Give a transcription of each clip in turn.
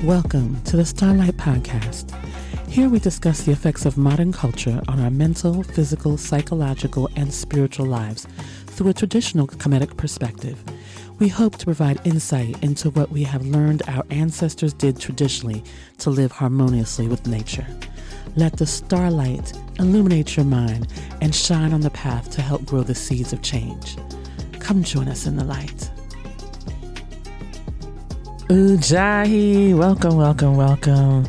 Welcome to the Starlight Podcast. Here we discuss the effects of modern culture on our mental, physical, psychological, and spiritual lives through a traditional Kemetic perspective. We hope to provide insight into what we have learned our ancestors did traditionally to live harmoniously with nature. Let the starlight illuminate your mind and shine on the path to help grow the seeds of change. Come join us in the light. Udjahee, welcome.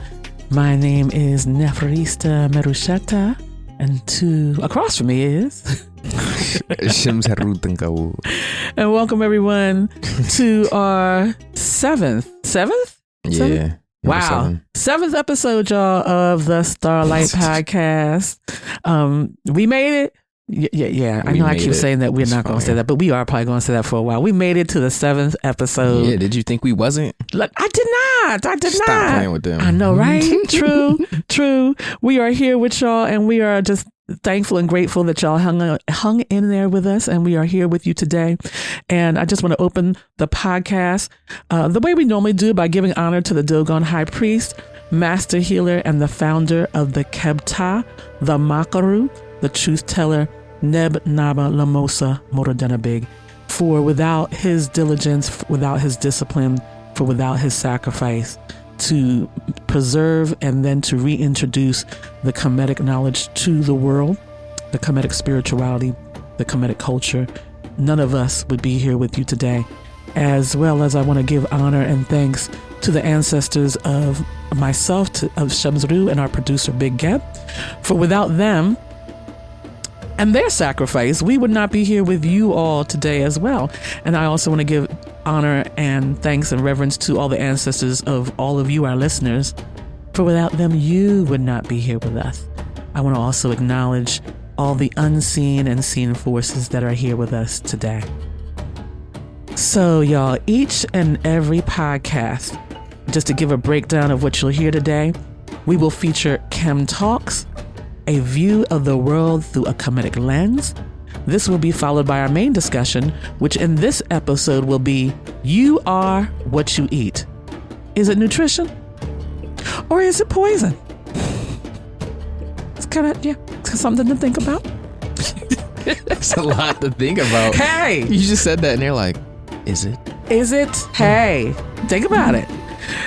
My name is Neferista Merusheta, and across from me is and welcome everyone to our seventh? Yeah. Wow. Seventh episode, y'all, of the Starlight Podcast. We made it. Yeah. I know I keep saying that we're not going to say that, but we are probably going to say that for a while. We made it to the seventh episode. Yeah, did you think we wasn't? Look, I did not. Stop playing with them. I know, right? True. We are here with y'all, and we are just thankful and grateful that y'all hung in there with us, and we are here with you today. And I just want to open the podcast the way we normally do, by giving honor to the Dogon High Priest, Master Healer, and the founder of the Kebta, the Makaru, the Truth Teller, Neb Naba Lamosa Moradenabig, for without his diligence, without his discipline, for without his sacrifice to preserve and then to reintroduce the Kemetic knowledge to the world, the Kemetic spirituality, the Kemetic culture, none of us would be here with you today. As well as I want to give honor and thanks to the ancestors of myself, of Shamsru, and our producer Big Geb, for without them and their sacrifice, we would not be here with you all today as well. And I also want to give honor and thanks and reverence to all the ancestors of all of you, our listeners, for without them, you would not be here with us. I want to also acknowledge all the unseen and seen forces that are here with us today. So y'all, each and every podcast, just to give a breakdown of what you'll hear today, we will feature Chem Talks, a view of the world through a Kemetic lens. This will be followed by our main discussion, which in this episode will be, you are what you eat. Is it nutrition? Or is it poison? It's kind of, something to think about. That's a lot to think about. Hey! You just said that and they're like, is it? Hey, think about it.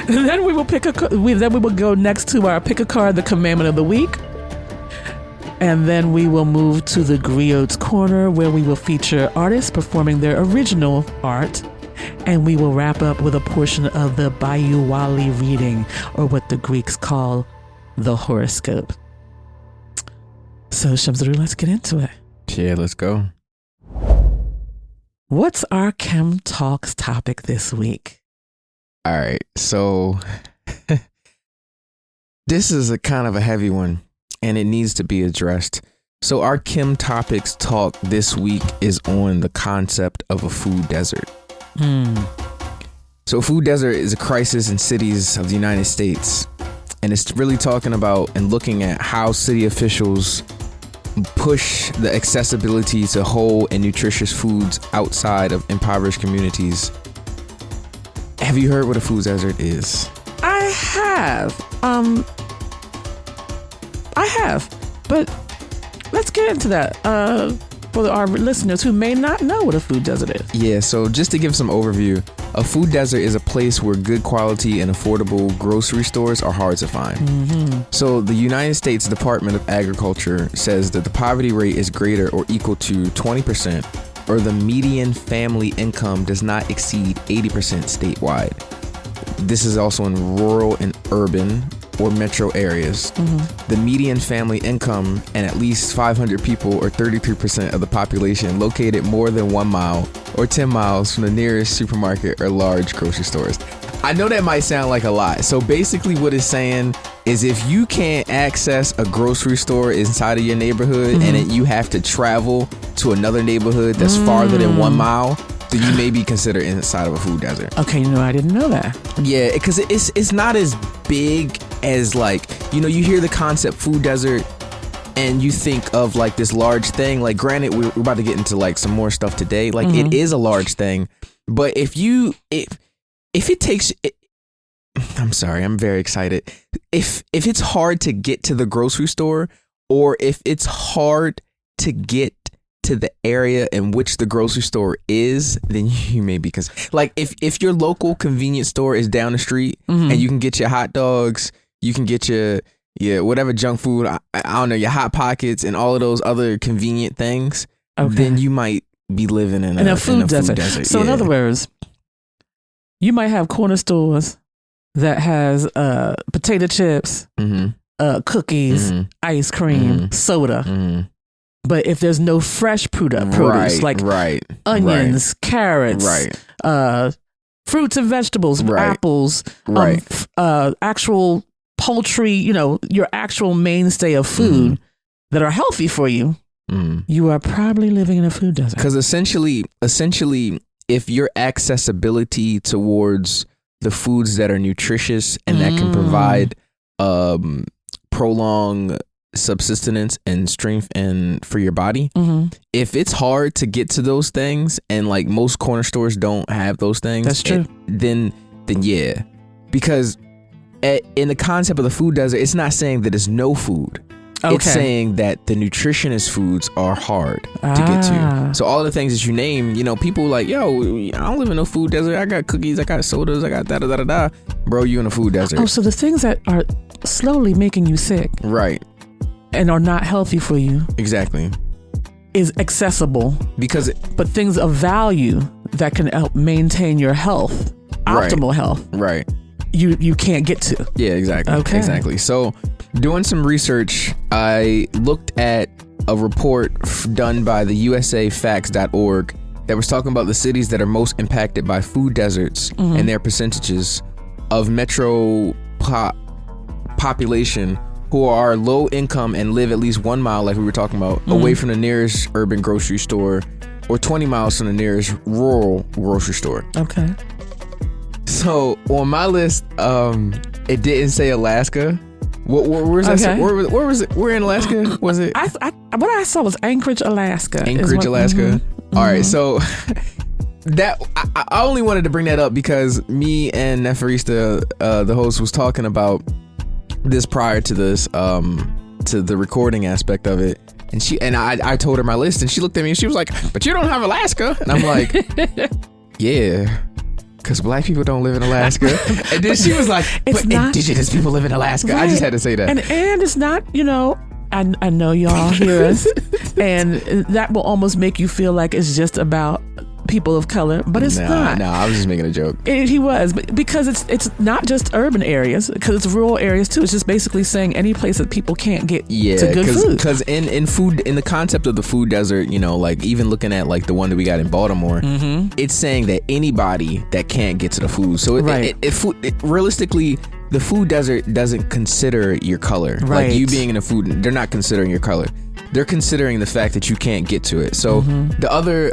And then we will we will go next to our pick a card, the commandment of the week. And then we will move to the Griot's Corner, where we will feature artists performing their original art. And we will wrap up with a portion of the Bayuwali reading, or what the Greeks call the horoscope. So, Shamsuru, let's get into it. Yeah, let's go. What's our Chem Talks topic this week? All right, so this is a kind of a heavy one, and it needs to be addressed. So our Chem Topics talk this week is on the concept of a food desert. So a food desert is a crisis in cities of the United States. And it's really talking about and looking at how city officials push the accessibility to whole and nutritious foods outside of impoverished communities. Have you heard what a food desert is? I have, but let's get into that for our listeners who may not know what a food desert is. Yeah, so just to give some overview, a food desert is a place where good quality and affordable grocery stores are hard to find. So the United States Department of Agriculture says that the poverty rate is greater or equal to 20%, or the median family income does not exceed 80% statewide. This is also in rural and urban or metro areas. The median family income and at least 500 people, or 33% of the population, located more than 1 mile or 10 miles from the nearest supermarket or large grocery stores. I know that might sound like a lot. So basically what it's saying is, if you can't access a grocery store inside of your neighborhood and then you have to travel to another neighborhood that's farther than 1 mile, then you may be considered inside of a food desert. Okay, I didn't know that. Yeah, because it's not as big as, like, you hear the concept food desert and you think of like this large thing. Like, granted, we're about to get into like some more stuff today. Like, it is a large thing, but if it takes I'm sorry, I'm very excited. If it's hard to get to the grocery store, or if it's hard to get to the area in which the grocery store is, then you may be like if your local convenience store is down the street and you can get your hot dogs, you can get your whatever junk food, I don't know, your Hot Pockets and all of those other convenient things, then you might be living in a food desert. So in other words, you might have corner stores that has potato chips, cookies, ice cream, soda. But if there's no fresh produce, like onions, carrots, fruits and vegetables, apples, actual poultry, your actual mainstay of food that are healthy for you, you are probably living in a food desert. Because essentially, if your accessibility towards the foods that are nutritious and that can provide prolonged subsistence and strength and for your body, if it's hard to get to those things, and like most corner stores don't have those things, that's true. Then yeah, because in the concept of the food desert, it's not saying that there's no food. It's saying that the nutritionist foods are hard to get to. So all the things that you name, people like, yo, I don't live in no food desert. I got cookies, I got sodas, I got da. Bro, you in a food desert. Oh, so the things that are slowly making you sick, right, and are not healthy for you, exactly, is accessible but things of value that can help maintain your health, optimal health, right, you can't get to. Yeah, exactly. Okay. Exactly. So doing some research, I looked at a report done by the usafacts.org that was talking about the cities that are most impacted by food deserts and their percentages of metro population who are low income and live at least 1 mile, like we were talking about, away from the nearest urban grocery store, or 20 miles from the nearest rural grocery store. Okay. So on my list, it didn't say Alaska. Where was that? Where was it? Where in Alaska was it? What I saw was Anchorage, Alaska. Alaska. All right, so that I only wanted to bring that up because me and Neferista, the host, was talking about this prior to this, to the recording aspect of it, and I told her my list, and she looked at me and she was like, "But you don't have Alaska," and I'm like, "Yeah." Because black people don't live in Alaska. And then she was like, but indigenous people live in Alaska. Right. I just had to say that. And it's not, I know y'all hear us. And that will almost make you feel like it's just about people of color, but it's not. No, I was just making a joke. He was, because it's not just urban areas, because it's rural areas too. It's just basically saying any place that people can't get to good food. Because in food, in the concept of the food desert, like even looking at like the one that we got in Baltimore, it's saying that anybody that can't get to the food. So realistically, the food desert doesn't consider your color. Right. Like you being in a food, they're not considering your color. They're considering the fact that you can't get to it. So the other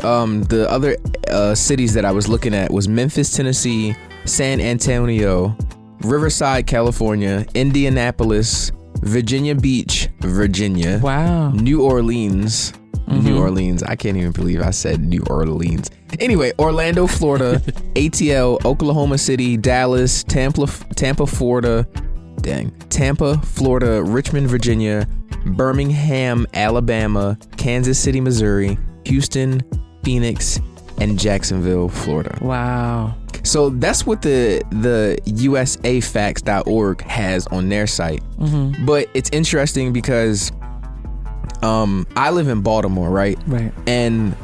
cities that I was looking at was Memphis, Tennessee, San Antonio, Riverside, California, Indianapolis, Virginia Beach, Virginia. Wow. New Orleans. New Orleans. I can't even believe I said New Orleans. Anyway, Orlando, Florida, ATL, Oklahoma City, Dallas, Tampa, Florida, Richmond, Virginia, Birmingham, Alabama, Kansas City, Missouri, Houston, Phoenix, and Jacksonville, Florida. Wow. So that's what the usafacts.org has on their site. But it's interesting because I live in Baltimore, right? Right. And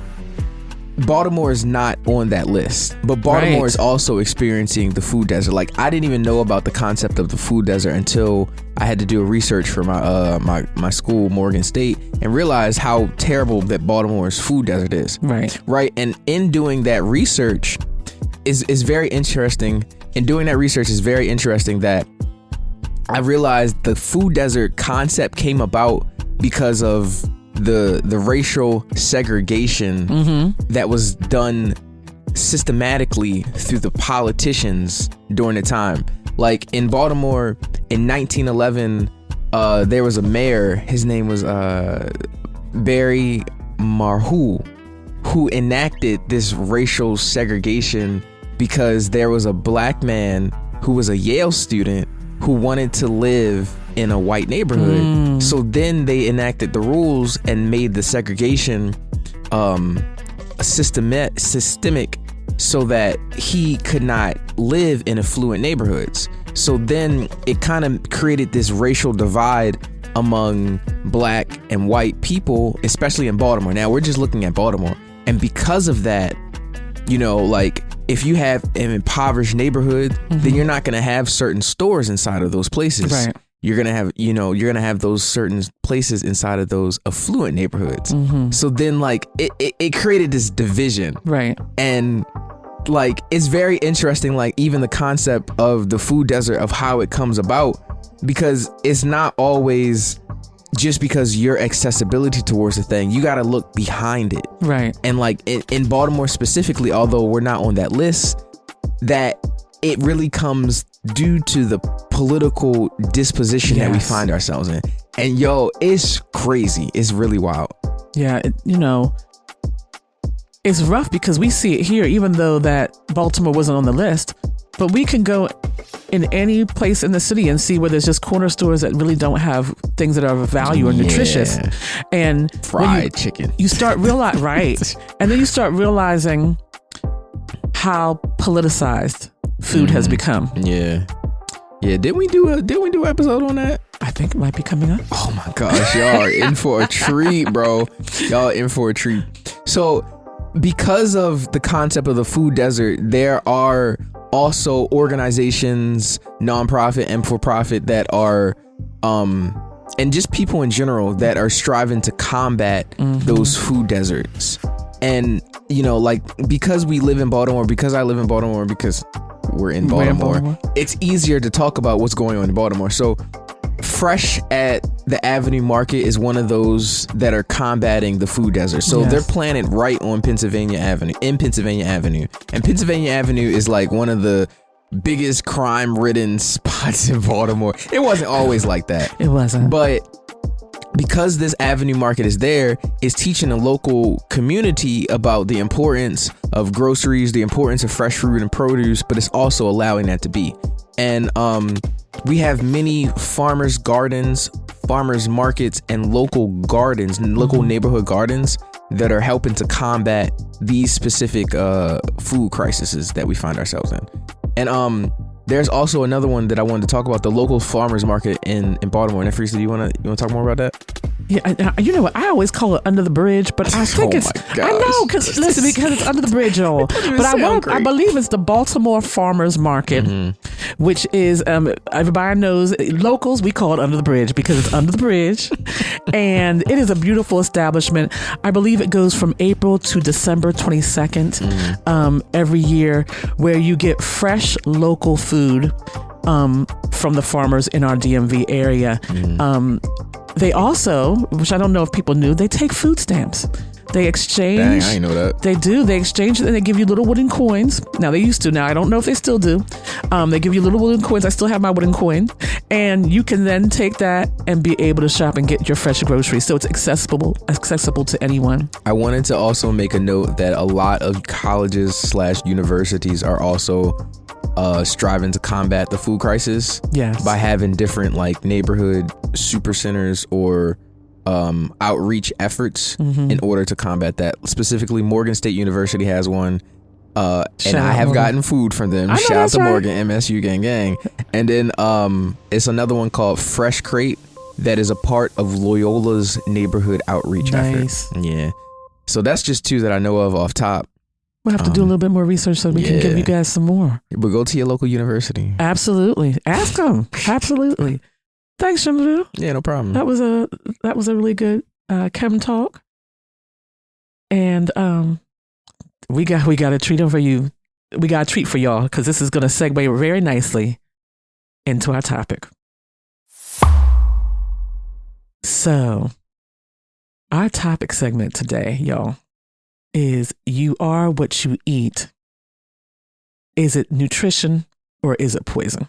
Baltimore is not on that list, but Baltimore is also experiencing the food desert. Like I didn't even know about the concept of the food desert until I had to do a research for my school, Morgan State, and realized how terrible that Baltimore's food desert is. Right. And in doing that research is very interesting. In doing that research is very interesting that I realized the food desert concept came about because of the racial segregation that was done systematically through the politicians during the time. Like in Baltimore in 1911, there was a mayor, his name was Barry Marhou, who enacted this racial segregation because there was a black man who was a Yale student who wanted to live in a white neighborhood. So then they enacted the rules and made the segregation systemic so that he could not live in affluent neighborhoods. So then it kind of created this racial divide among black and white people, especially in Baltimore. Now we're just looking at Baltimore. And because of that, you know, like if you have an impoverished neighborhood, then you're not going to have certain stores inside of those places. Right. You're going to have, you know, you're going to have those certain places inside of those affluent neighborhoods. So then like it created this division. Right. And like, it's very interesting, like even the concept of the food desert, of how it comes about, because it's not always just because your accessibility towards the thing. You got to look behind it. Right. And like in Baltimore specifically, although we're not on that list, that it really comes due to the political disposition that we find ourselves in. And yo, it's crazy. It's really wild. Yeah. You know, it's rough because we see it here, even though that Baltimore wasn't on the list, but we can go in any place in the city and see where there's just corner stores that really don't have things that are of value or nutritious. And fried chicken. You start realizing, right. And then you start realizing how politicized food has become. Yeah. Did we do an episode on that? I think it might be coming up. Oh my gosh, y'all are in for a treat, bro. Y'all in for a treat. So because of the concept of the food desert, there are also organizations, nonprofit and for-profit, that are and just people in general that are striving to combat those food deserts. And you know, like, because we live in Baltimore, because I live in Baltimore, because we're in Baltimore, it's easier to talk about what's going on in Baltimore. So Fresh at the Avenue Market is one of those that are combating the food desert. So they're planted right on Pennsylvania Avenue, in Pennsylvania Avenue. And Pennsylvania Avenue is like one of the biggest crime-ridden spots in Baltimore. It wasn't always like that. It wasn't. But because this Avenue Market is there, it's teaching the local community about the importance of groceries, the importance of fresh fruit and produce, but it's also allowing that to be. And we have many farmers' gardens, farmers' markets, and local gardens, and local neighborhood gardens that are helping to combat these specific food crises that we find ourselves in. And there's also another one that I wanted to talk about, the local farmers market in Baltimore. And Freesa, you want to talk more about that? Yeah, you know what? I always call it under the bridge, but I think I know, because it's under the bridge, y'all. But I believe it's the Baltimore Farmers Market, which is everybody knows, locals, we call it under the bridge because it's under the bridge, and it is a beautiful establishment. I believe it goes from April to December 22nd every year, where you get fresh local food from the farmers in our DMV area. They also, which I don't know if people knew, they take food stamps. They exchange. Dang, I didn't know that. They do. They exchange it and they give you little wooden coins. Now, they used to. Now, I don't know if they still do. They give you little wooden coins. I still have my wooden coin. And you can then take that and be able to shop and get your fresh groceries. So it's accessible to anyone. I wanted to also make a note that a lot of colleges / universities are also striving to combat the food crisis by having different like neighborhood super centers or outreach efforts in order to combat that. Specifically, Morgan State University has one, and I have gotten food from them. Shout out to Morgan, MSU gang. And then it's another one called Fresh Crate that is a part of Loyola's neighborhood outreach effort. Yeah, so that's just two that I know of off top. We'll have to do a little bit more research so we can give you guys some more. But go to your local university. Absolutely. Ask them. Absolutely. Thanks, Shamru. Yeah, no problem. That was a really good chem talk. And we got a treat over you. We got a treat for y'all, because this is going to segue very nicely into our topic. So, our topic segment today, y'all, is you are what you eat. Is it nutrition or is it poison?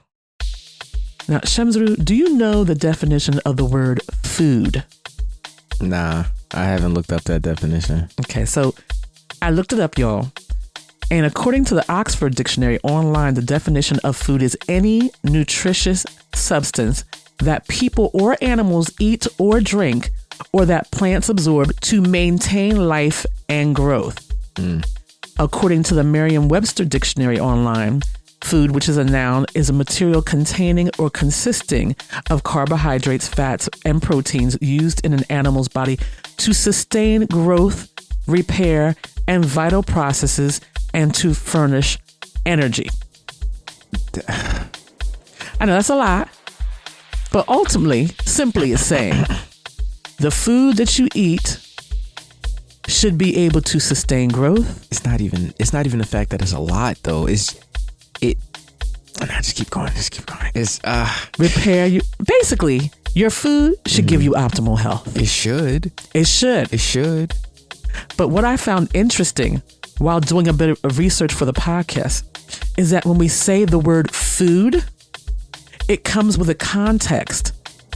Now, Shamsru, do you know the definition of the word food? Nah, I haven't looked up that definition. Okay, so I looked it up, y'all. And according to the Oxford Dictionary online, the definition of food is any nutritious substance that people or animals eat or drink or that plants absorb to maintain life and growth. According to the Merriam-Webster Dictionary online, food, which is a noun, is a material containing or consisting of carbohydrates, fats, and proteins used in an animal's body to sustain growth, repair, and vital processes and to furnish energy. I know that's a lot, but ultimately, simply it's saying the food that you eat should be able to sustain growth. It's not even the fact that it's a lot though. Just keep going. It's repair you. Basically, your food should give you optimal health. It should. But what I found interesting while doing a bit of research for the podcast is that when we say the word food, it comes with a context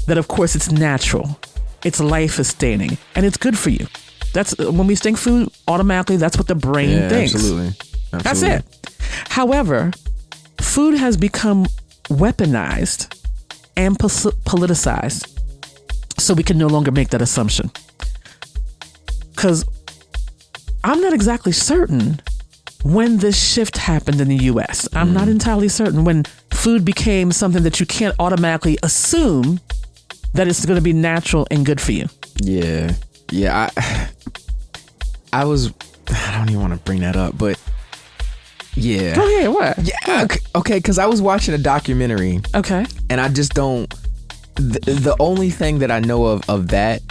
that, of course, it's natural, it's life sustaining, and it's good for you. That's when we think food, automatically, that's what the brain thinks. Absolutely. That's it. However, food has become weaponized and politicized, so we can no longer make that assumption. Because I'm not exactly certain when this shift happened in the U.S. I'm not entirely certain when food became something that you can't automatically assume that it's going to be natural and good for you. Yeah. I don't even want to bring that up, but yeah. Oh yeah, what? Yeah, okay, because I was watching a documentary. Okay. And I just don't. The only thing that I know of that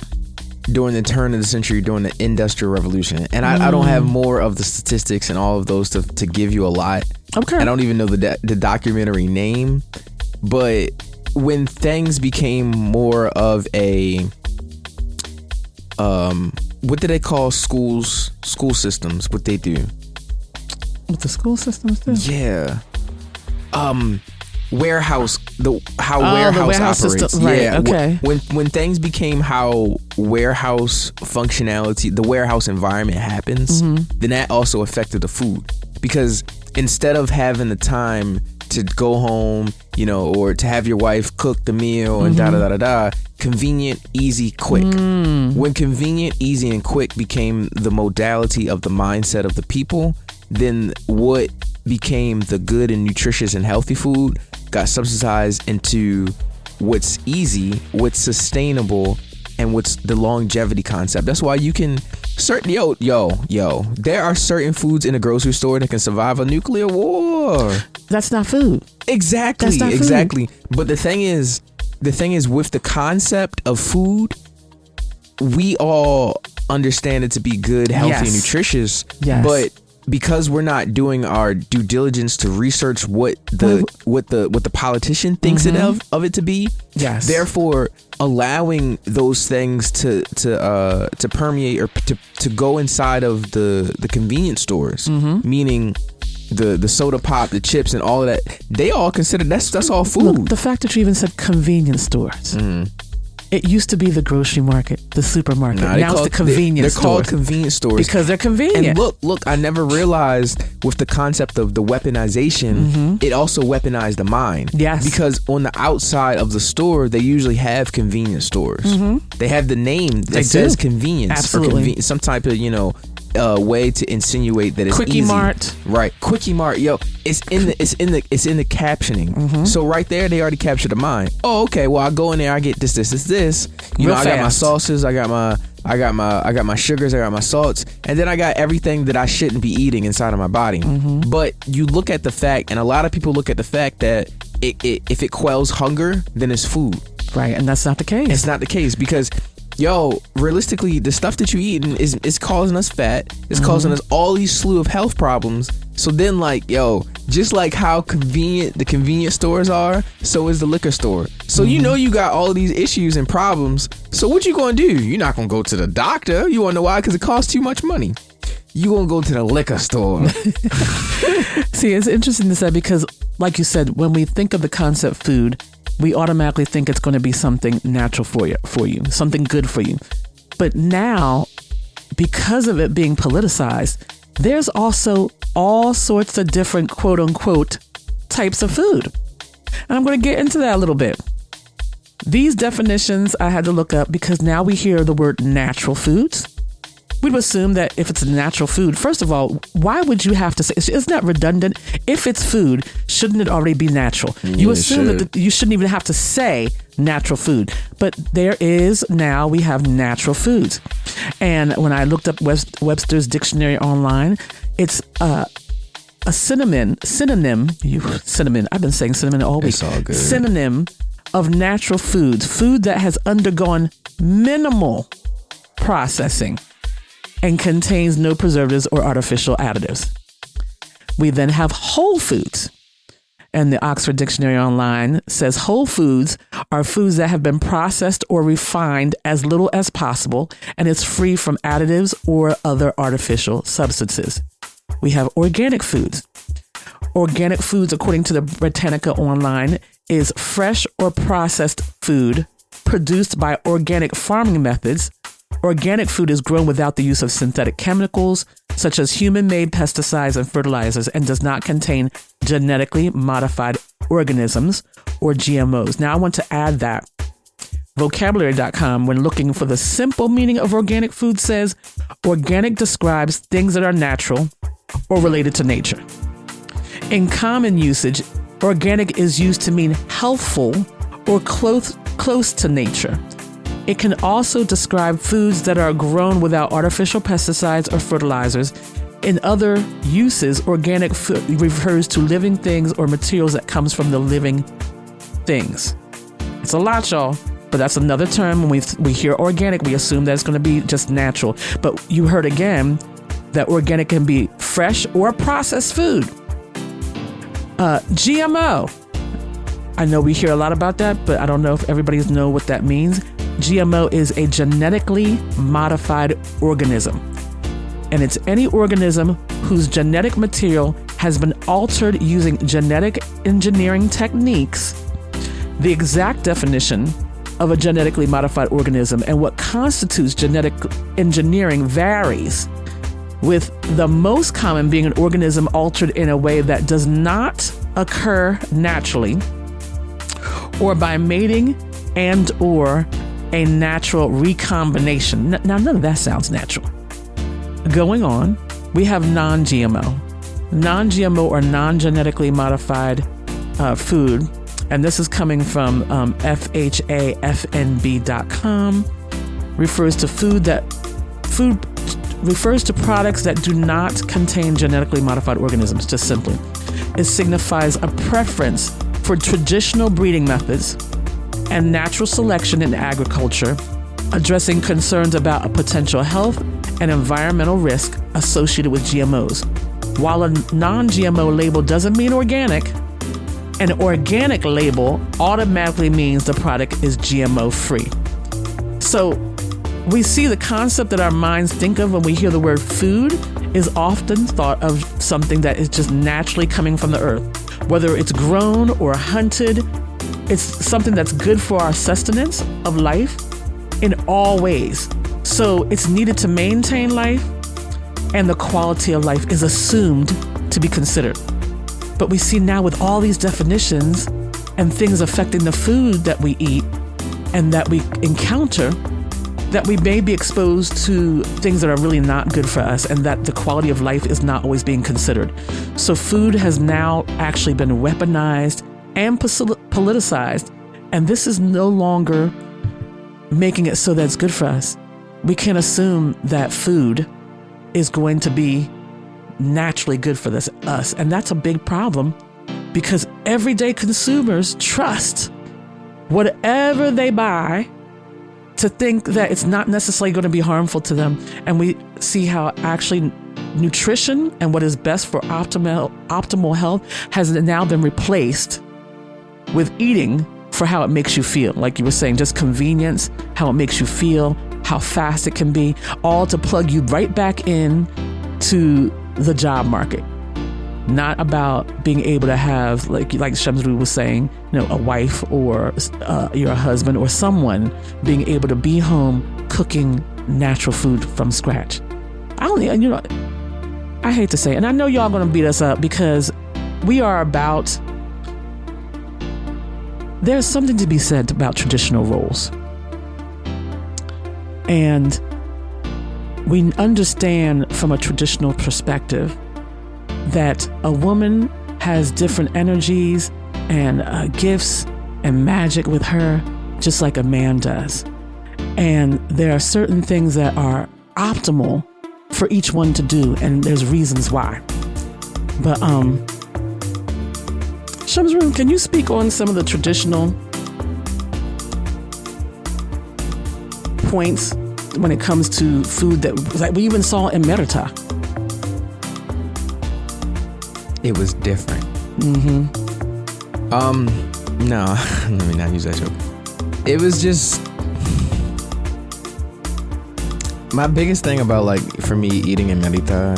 during the turn of the century, during the Industrial Revolution, and I don't have more of the statistics and all of those to give you a lot. Okay. I don't even know the documentary name, but when things became more of a what do they call school systems? What they do? What the school systems do? Yeah. Warehouse operates. System, right, yeah. Okay. When things became how warehouse functionality, the warehouse environment happens, then that also affected the food, because instead of having the time to go home, or to have your wife cook the meal and convenient, easy, quick. When convenient, easy, and quick became the modality of the mindset of the people, then what became the good and nutritious and healthy food got subsidized into what's easy, what's sustainable, and what's the longevity concept. That's why you can there are certain foods in a grocery store that can survive a nuclear war. That's not food. Exactly. That's not food. Exactly. But the thing is with the concept of food, we all understand it to be good, healthy, and nutritious. Yes. But because we're not doing our due diligence to research what the politician thinks of it to be, yes, therefore allowing those things to permeate or to go inside of the convenience stores, meaning the soda pop, the chips, and all of that, they all consider that's all food. Look, the fact that you even said convenience stores. It used to be the grocery market, the supermarket. Now it's the convenience stores. They're called convenience stores because they're convenient. And look, I never realized with the concept of the weaponization, it also weaponized the mind. Yes. Because on the outside of the store, they usually have convenience stores. They have the name that says convenience. Absolutely. Or some type of, way to insinuate that it's Quickie easy. Mart. Right. Quickie Mart. Yo, it's in the captioning. So right there, they already captured the mind. Oh, okay. Well, I go in there, I get this. I got my sauces, I got my sugars, I got my salts, and then I got everything that I shouldn't be eating inside of my body. But you look at the fact, and a lot of people look at the fact that if it quells hunger, then it's food. Right, and that's not the case. It's not the case, because realistically, the stuff that you eating is causing us fat. It's causing us all these slew of health problems. So then, just like how convenient the convenience stores are, so is the liquor store. So you got all of these issues and problems. So what you gonna do? You're not gonna go to the doctor. You wanna know why? Because it costs too much money. You gonna go to the liquor store. See, it's interesting to say, because like you said, when we think of the concept food, we automatically think it's going to be something natural for you, something good for you. But now, because of it being politicized, there's also all sorts of different quote unquote types of food. And I'm going to get into that a little bit. These definitions I had to look up because now we hear the word natural foods. We'd assume that if it's a natural food, first of all, why would you have to say, isn't that redundant? If it's food, shouldn't it already be natural? You assume that you shouldn't even have to say natural food. But we have natural foods. And when I looked up Webster's dictionary online, it's a synonym. I've been saying cinnamon all week. It's all good. Synonym of natural foods, food that has undergone minimal processing and contains no preservatives or artificial additives. We then have whole foods. And the Oxford Dictionary Online says whole foods are foods that have been processed or refined as little as possible and is free from additives or other artificial substances. We have organic foods. Organic foods, according to the Britannica Online, is fresh or processed food produced by organic farming methods. Organic food is grown without the use of synthetic chemicals, such as human-made pesticides and fertilizers, and does not contain genetically modified organisms or GMOs. Now, I want to add that vocabulary.com, when looking for the simple meaning of organic food, says organic describes things that are natural or related to nature. In common usage, organic is used to mean healthful or close to nature. It can also describe foods that are grown without artificial pesticides or fertilizers. In other uses, organic food refers to living things or materials that comes from the living things. It's a lot, y'all, but that's another term. When we hear organic, we assume that it's going to be just natural. But you heard again that organic can be fresh or processed food. GMO. I know we hear a lot about that, but I don't know if everybody knows what that means. GMO is a genetically modified organism, and it's any organism whose genetic material has been altered using genetic engineering techniques. The exact definition of a genetically modified organism and what constitutes genetic engineering varies, with the most common being an organism altered in a way that does not occur naturally or by mating and or a natural recombination. Now, none of that sounds natural. Going on, we have non-GMO. Non-GMO or non-genetically modified food, and this is coming from FHAFNB.com, refers to products that do not contain genetically modified organisms, just simply. It signifies a preference for traditional breeding methods and natural selection in agriculture, addressing concerns about a potential health and environmental risk associated with GMOs. While a non-GMO label doesn't mean organic, an organic label automatically means the product is GMO-free. So we see the concept that our minds think of when we hear the word food is often thought of something that is just naturally coming from the earth. Whether it's grown or hunted, it's something that's good for our sustenance of life in all ways. So it's needed to maintain life, and the quality of life is assumed to be considered. But we see now with all these definitions and things affecting the food that we eat and that we encounter, that we may be exposed to things that are really not good for us, and that the quality of life is not always being considered. So food has now actually been weaponized and politicized, and this is no longer making it so that it's good for us. We can't assume that food is going to be naturally good for us, and that's a big problem, because everyday consumers trust whatever they buy to think that it's not necessarily going to be harmful to them. And we see how actually nutrition and what is best for optimal health has now been replaced with eating for how it makes you feel. Like you were saying, just convenience, how it makes you feel, how fast it can be, all to plug you right back in to the job market. Not about being able to have, like Shamsru was saying, a wife or your husband or someone being able to be home cooking natural food from scratch. I hate to say it, and I know y'all gonna beat us up because we are about, there's something to be said about traditional roles. And we understand from a traditional perspective that a woman has different energies and gifts and magic with her, just like a man does. And there are certain things that are optimal for each one to do, and there's reasons why. But Shamsroon, can you speak on some of the traditional points when it comes to food that, like, we even saw in Merita? It was different. No, let me not use that joke. It was just, my biggest thing about, like, for me eating in Merita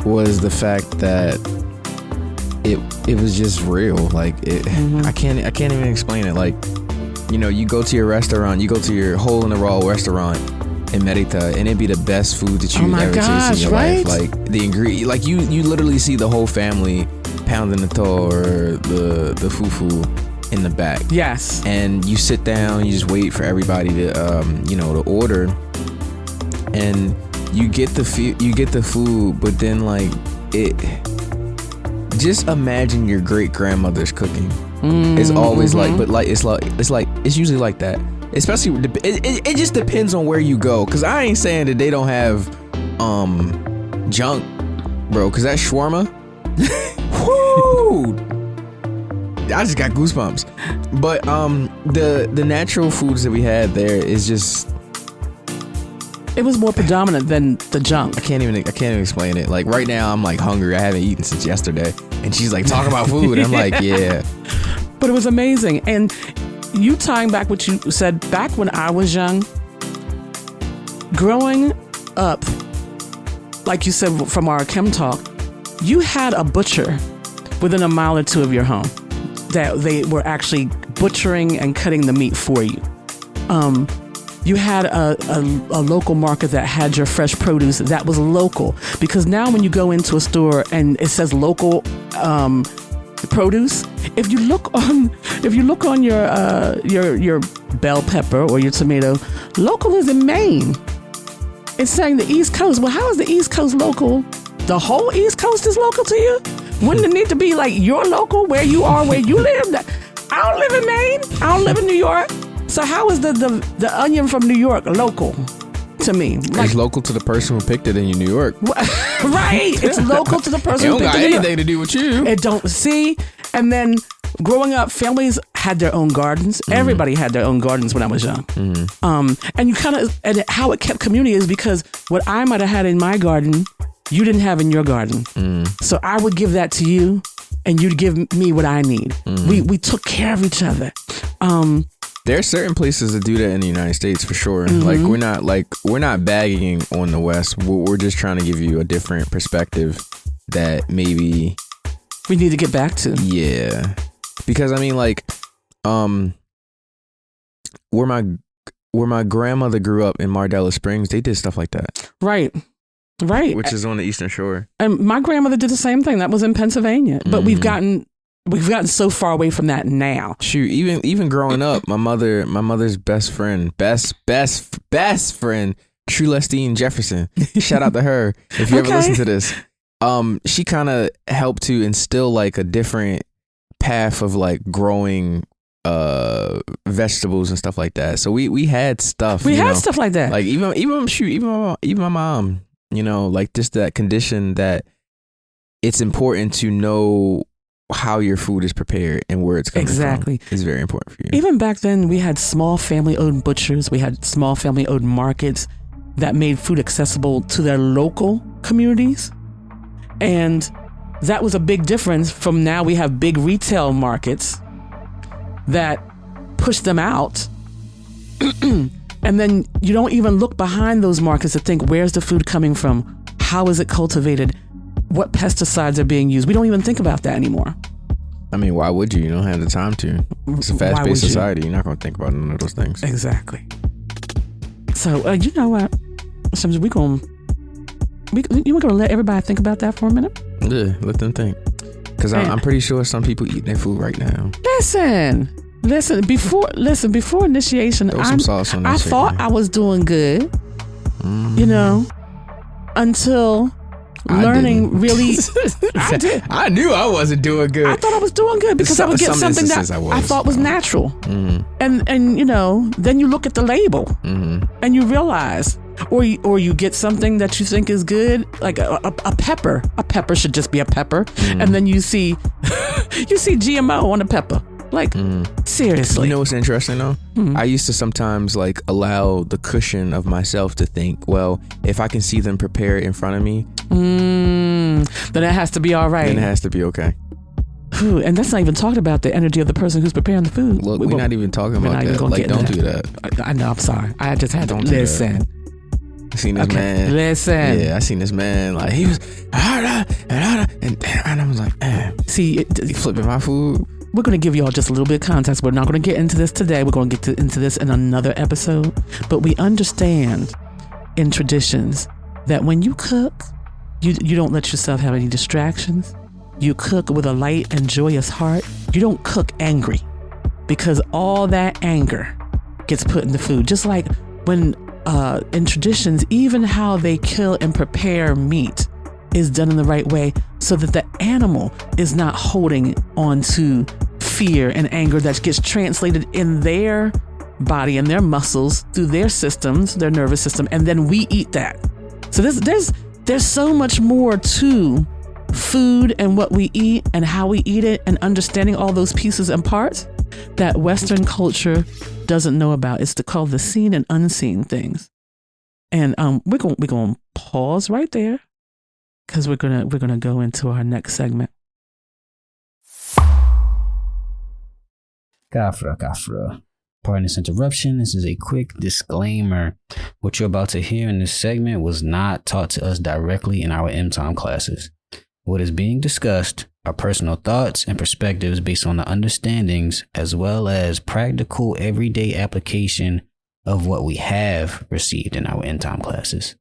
was the fact that it was just real. Like, I can't even explain it. Like, you know, you go to your restaurant, you go to your hole in the wall restaurant in Merita, and it'd be the best food that you've ever tasted in your life. Like, the ingredient, like you literally see the whole family pounding the to or the fufu in the back. Yes. And you sit down, you just wait for everybody to to order, and you get the food, but then, like, it, just imagine your great grandmother's cooking. It's always like, but like it's usually like that. Especially it just depends on where you go, because I ain't saying that they don't have junk, bro, because that shawarma, whoo, I just got goosebumps. But the natural foods that we had there is just, it was more predominant than the junk. I can't even explain it. Like, right now I'm like hungry. I haven't eaten since yesterday, and she's like, talk about food. I'm like, yeah. But it was amazing. And you tying back what you said, back when I was young, growing up, like you said from our chem talk, you had a butcher within a mile or two of your home that they were actually butchering and cutting the meat for you. You had a local market that had your fresh produce that was local, because now when you go into a store and it says local produce, if you look on your bell pepper or your tomato, local is in Maine. It's saying the East Coast. Well, how is the East Coast local? The whole East Coast is local to you? Wouldn't it need to be like your local, where you are, where you live? I don't live in Maine. I don't live in New York. So how is the onion from New York local to me? Like, it's local to the person who picked it in New York. Right. It's local to the person who picked it. It don't got anything to do with you. It don't. See? And then growing up, families had their own gardens. Mm-hmm. Everybody had their own gardens when I was young. Mm-hmm. And you kind of, and how it kept community is because what I might have had in my garden, you didn't have in your garden. Mm. So I would give that to you, and you'd give me what I need. Mm-hmm. We took care of each other. There are certain places that do that in the United States for sure. Mm-hmm. We're not bagging on the West. We're just trying to give you a different perspective that maybe we need to get back to. Yeah, because I mean, like, where my grandmother grew up in Mardella Springs, they did stuff like that. Right. Which is on the Eastern Shore. And my grandmother did the same thing. That was in Pennsylvania, but mm-hmm. we've gotten so far away from that now. Shoot, even growing up, my mother's best friend, best friend, Trulestine Jefferson. Shout out to her if you ever listen to this. She kind of helped to instill like a different path of like growing vegetables and stuff like that. So we had stuff. We had stuff like that. Like even my mom, like just that condition that it's important to know how your food is prepared and where it's coming from is very important for you. Even back then, we had small family-owned butchers. We had small family-owned markets that made food accessible to their local communities. And that was a big difference from now we have big retail markets that push them out. And then you don't even look behind those markets to think, where's the food coming from? How is it cultivated? What pesticides are being used? We don't even think about that anymore. I mean, why would you? You don't have the time to. It's a fast-paced society. You're not going to think about none of those things. Exactly. So, you know what? We're going to You were going to let everybody think about that for a minute? Yeah, let them think. Because I'm pretty sure some people eat their food right now. Listen. Before initiation, Throw some sauce on that I shit, thought man. I was doing good, you know, until learning really. I did. I knew I wasn't doing good. I thought I was doing good because I would get something that I thought was natural. Mm-hmm. And you know, then you look at the label and you realize, or you get something that you think is good, like a pepper. A pepper should just be a pepper. And then you see GMO on a pepper. Like, seriously. You know what's interesting though? I used to sometimes like allow the cushion of myself to think, well, if I can see them prepare it in front of me, then it has to be all right. then it has to be okay. And that's not even talking about the energy of the person who's preparing the food. Look, we're not even talking about that. Like, don't do that. I know, I'm sorry. I just had to listen. I seen this man. Listen. Yeah, I seen this man. Like, he was, and I was like, see, he flipping my food. We're going to give y'all just a little bit of context. We're not going to get into this today. We're going to get into this in another episode. But we understand in traditions that when you cook, you don't let yourself have any distractions. You cook with a light and joyous heart. You don't cook angry, because all that anger gets put in the food. Just like when in traditions, even how they kill and prepare meat is done in the right way, so that the animal is not holding on to fear and anger that gets translated in their body and their muscles through their systems, their nervous system, and then we eat that. So there's so much more to food and what we eat and how we eat it, and understanding all those pieces and parts that Western culture doesn't know about. It's called the seen and unseen things. And we're going to pause right there, because we're gonna go into our next segment. Gafra. Pardon this interruption. This is a quick disclaimer. What you're about to hear in this segment was not taught to us directly in our M-Time classes. What is being discussed are personal thoughts and perspectives based on the understandings as well as practical everyday application of what we have received in our M-Time classes.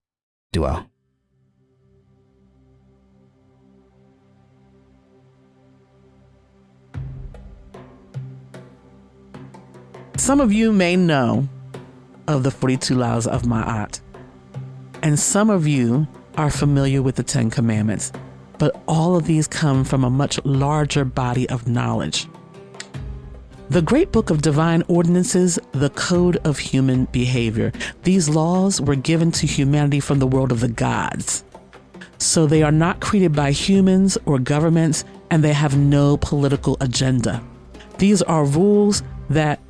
Dua. Some of you may know of the 42 laws of Ma'at, and some of you are familiar with the 10 Commandments, but all of these come from a much larger body of knowledge. The Great Book of Divine Ordinances, the Code of Human Behavior. These laws were given to humanity from the world of the gods. So they are not created by humans or governments, and they have no political agenda. These are rules that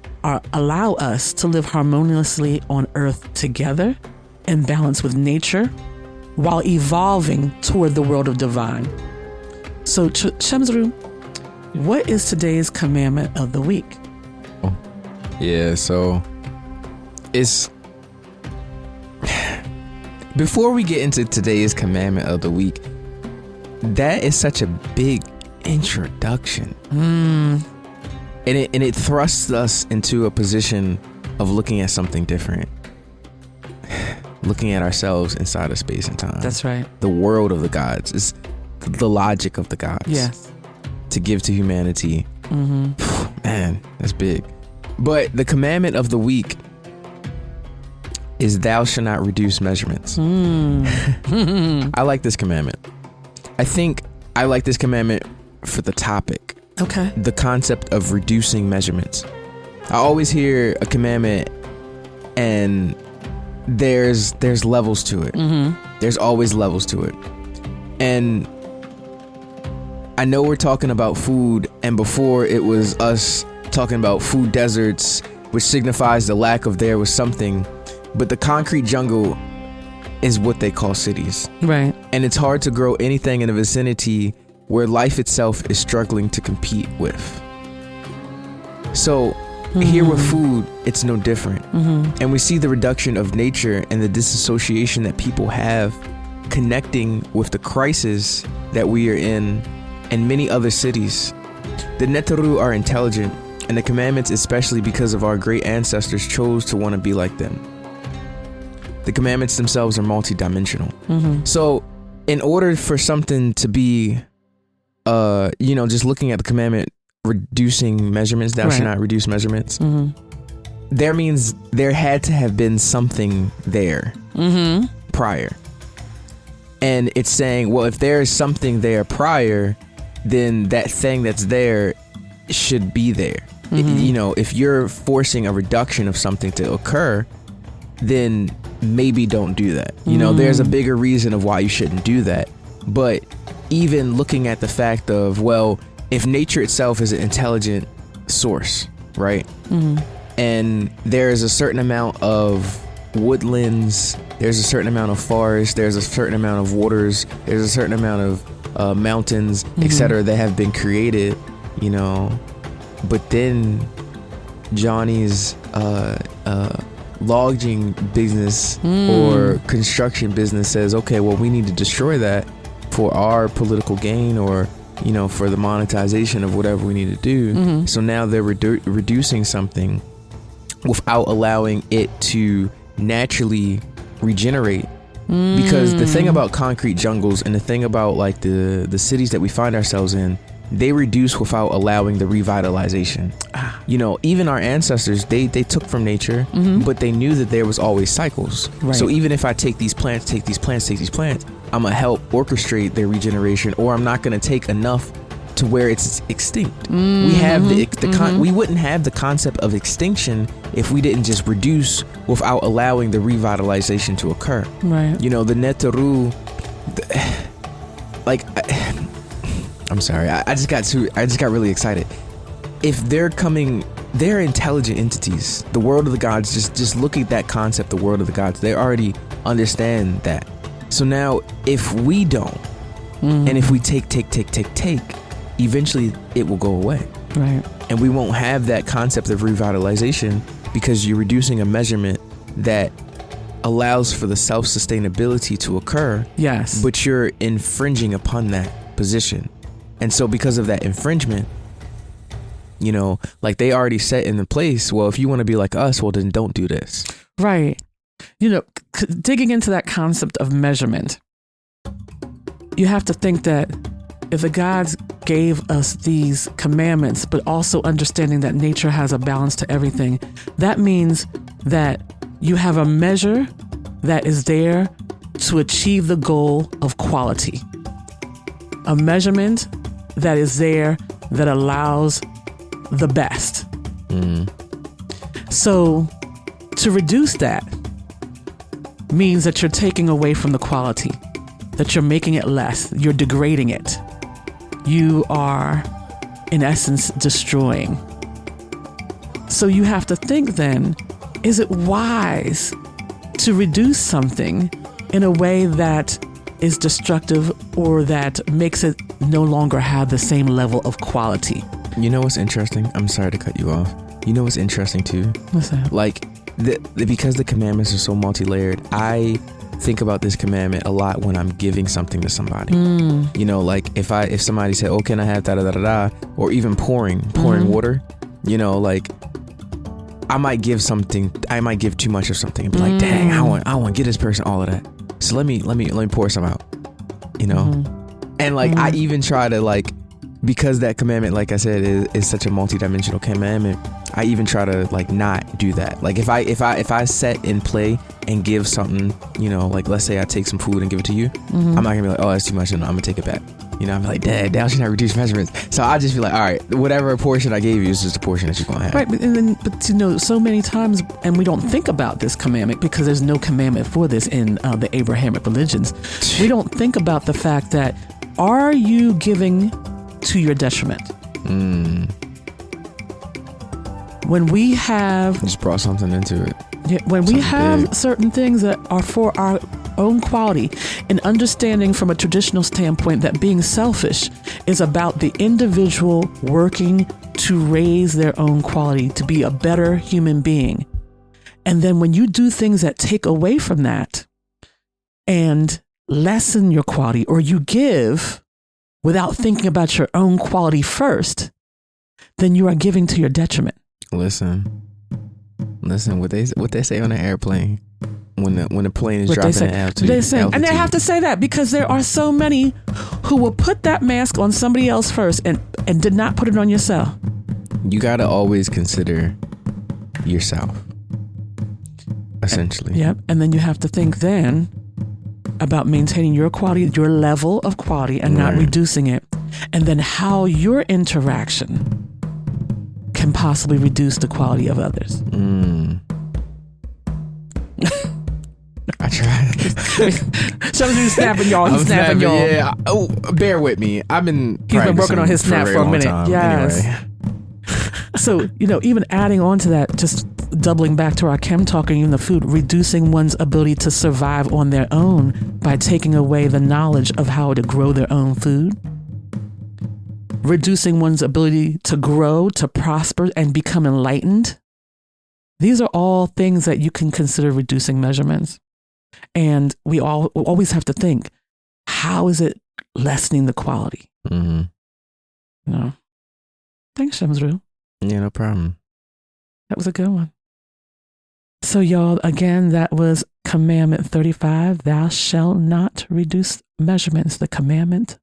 allow us to live harmoniously on earth together in balance with nature while evolving toward the world of divine. So Shemzru, what is today's commandment of the week? Yeah, so it's before we get into today's commandment of the week, that is such a big introduction. And it thrusts us into a position of looking at something different. Looking at ourselves inside of space and time. That's right. The world of the gods is the logic of the gods. Yes. To give to humanity. Man, that's big. But the commandment of the week is thou shalt not reduce measurements. I like this commandment. I think I like this commandment for the topic. Okay. The concept of reducing measurements. I always hear a commandment and there's levels to it. There's always levels to it. And I know we're talking about food, and before it was us talking about food deserts, which signifies the lack of there was something, but the concrete jungle is what they call cities. Right. And it's hard to grow anything in the vicinity where life itself is struggling to compete with. So here with food, it's no different. And we see the reduction of nature and the disassociation that people have connecting with the crisis that we are in many other cities. The Netaru are intelligent, and the commandments, especially because of our great ancestors, chose to want to be like them. The commandments themselves are multidimensional. So in order for something to be, just looking at the commandment, reducing measurements, thou shalt not reduce measurements. There means there had to have been something there prior. And it's saying, well, if there is something there prior, then that thing that's there should be there. If you're forcing a reduction of something to occur, then maybe don't do that. There's a bigger reason of why you shouldn't do that. But even looking at the fact of, well, if nature itself is an intelligent source, right? And there's a certain amount of woodlands, there's a certain amount of forest, there's a certain amount of waters, there's a certain amount of mountains, etc. that have been created, but then Johnny's logging business or construction business says, okay, well, we need to destroy that for our political gain or for the monetization of whatever we need to do. So now they're reducing something without allowing it to naturally regenerate. Because the thing about concrete jungles and the thing about like the cities that we find ourselves in, they reduce without allowing the revitalization. Even our ancestors, they took from nature, but they knew that there was always cycles. Right. So even if I take these plants, I'm gonna help orchestrate their regeneration, or I'm not gonna take enough to where it's extinct. We have we wouldn't have the concept of extinction if we didn't just reduce without allowing the revitalization to occur. Right. The Netaru, I'm sorry, I just got really excited. If they're intelligent entities. The world of the gods, just look at that concept, the world of the gods. They already understand that. So now if we don't, and if we take, eventually it will go away. Right. And we won't have that concept of revitalization because you're reducing a measurement that allows for the self-sustainability to occur. Yes. But you're infringing upon that position. And so because of that infringement, they already set in the place, well, if you want to be like us, well, then don't do this. Right. Digging into that concept of measurement, you have to think that if the gods gave us these commandments, but also understanding that nature has a balance to everything, that means that you have a measure that is there to achieve the goal of quality. A measurement that is there that allows the best. So to reduce that means that you're taking away from the quality, that you're making it less, you're degrading it. You are, in essence, destroying. So you have to think then, is it wise to reduce something in a way that is destructive or that makes it no longer have the same level of quality? You know what's interesting? I'm sorry to cut you off. You know what's interesting too? What's that? Because the commandments are so multi-layered, I think about this commandment a lot when I'm giving something to somebody. If somebody said, oh, can I have da-da-da-da-da, or even pouring water, I might give too much of something and be like, dang, I want to give this person all of that. So let me pour some out, And I even try to because that commandment, like I said, is such a multi-dimensional commandment, I even try to not do that. If I set in play and give something, let's say I take some food and give it to you, I'm not gonna be like, oh, that's too much, and I'm gonna take it back. I'm like, Dad, thou should not reduce measurements. So I just be like, all right, whatever portion I gave you is just a portion that you're gonna have. Right, but so many times, and we don't think about this commandment because there's no commandment for this in the Abrahamic religions. We don't think about the fact that, are you giving to your detriment? When we have just brought something into it. Yeah, when we have certain things that are for our own quality, and understanding from a traditional standpoint that being selfish is about the individual working to raise their own quality, to be a better human being. And then when you do things that take away from that and lessen your quality, or you give without thinking about your own quality first, then you are giving to your detriment. Listen what they say on the airplane. when the plane is What dropping they say. at altitude. They say, and they have to say that because there are so many who will put that mask on somebody else first and did not put it on yourself. You got to always consider yourself, essentially. Yep. And then you have to think then about maintaining your quality, your level of quality, and not reducing it. And then how your interaction can possibly reduce the quality of others. I tried. Somebody's snapping y'all. He's snapping y'all. Yeah. Oh, bear with me. He's been working on his snap for a minute. Yes. Anyway. So, even adding on to that, just doubling back to our chem talk and even the food, reducing one's ability to survive on their own by taking away the knowledge of how to grow their own food. Reducing one's ability to grow, to prosper, and become enlightened. These are all things that you can consider reducing measurements. And we always have to think, how is it lessening the quality? Mm-hmm. Thanks, Shamsru. Yeah, no problem. That was a good one. So y'all, again, that was Commandment 35, thou shalt not reduce measurements, the commandment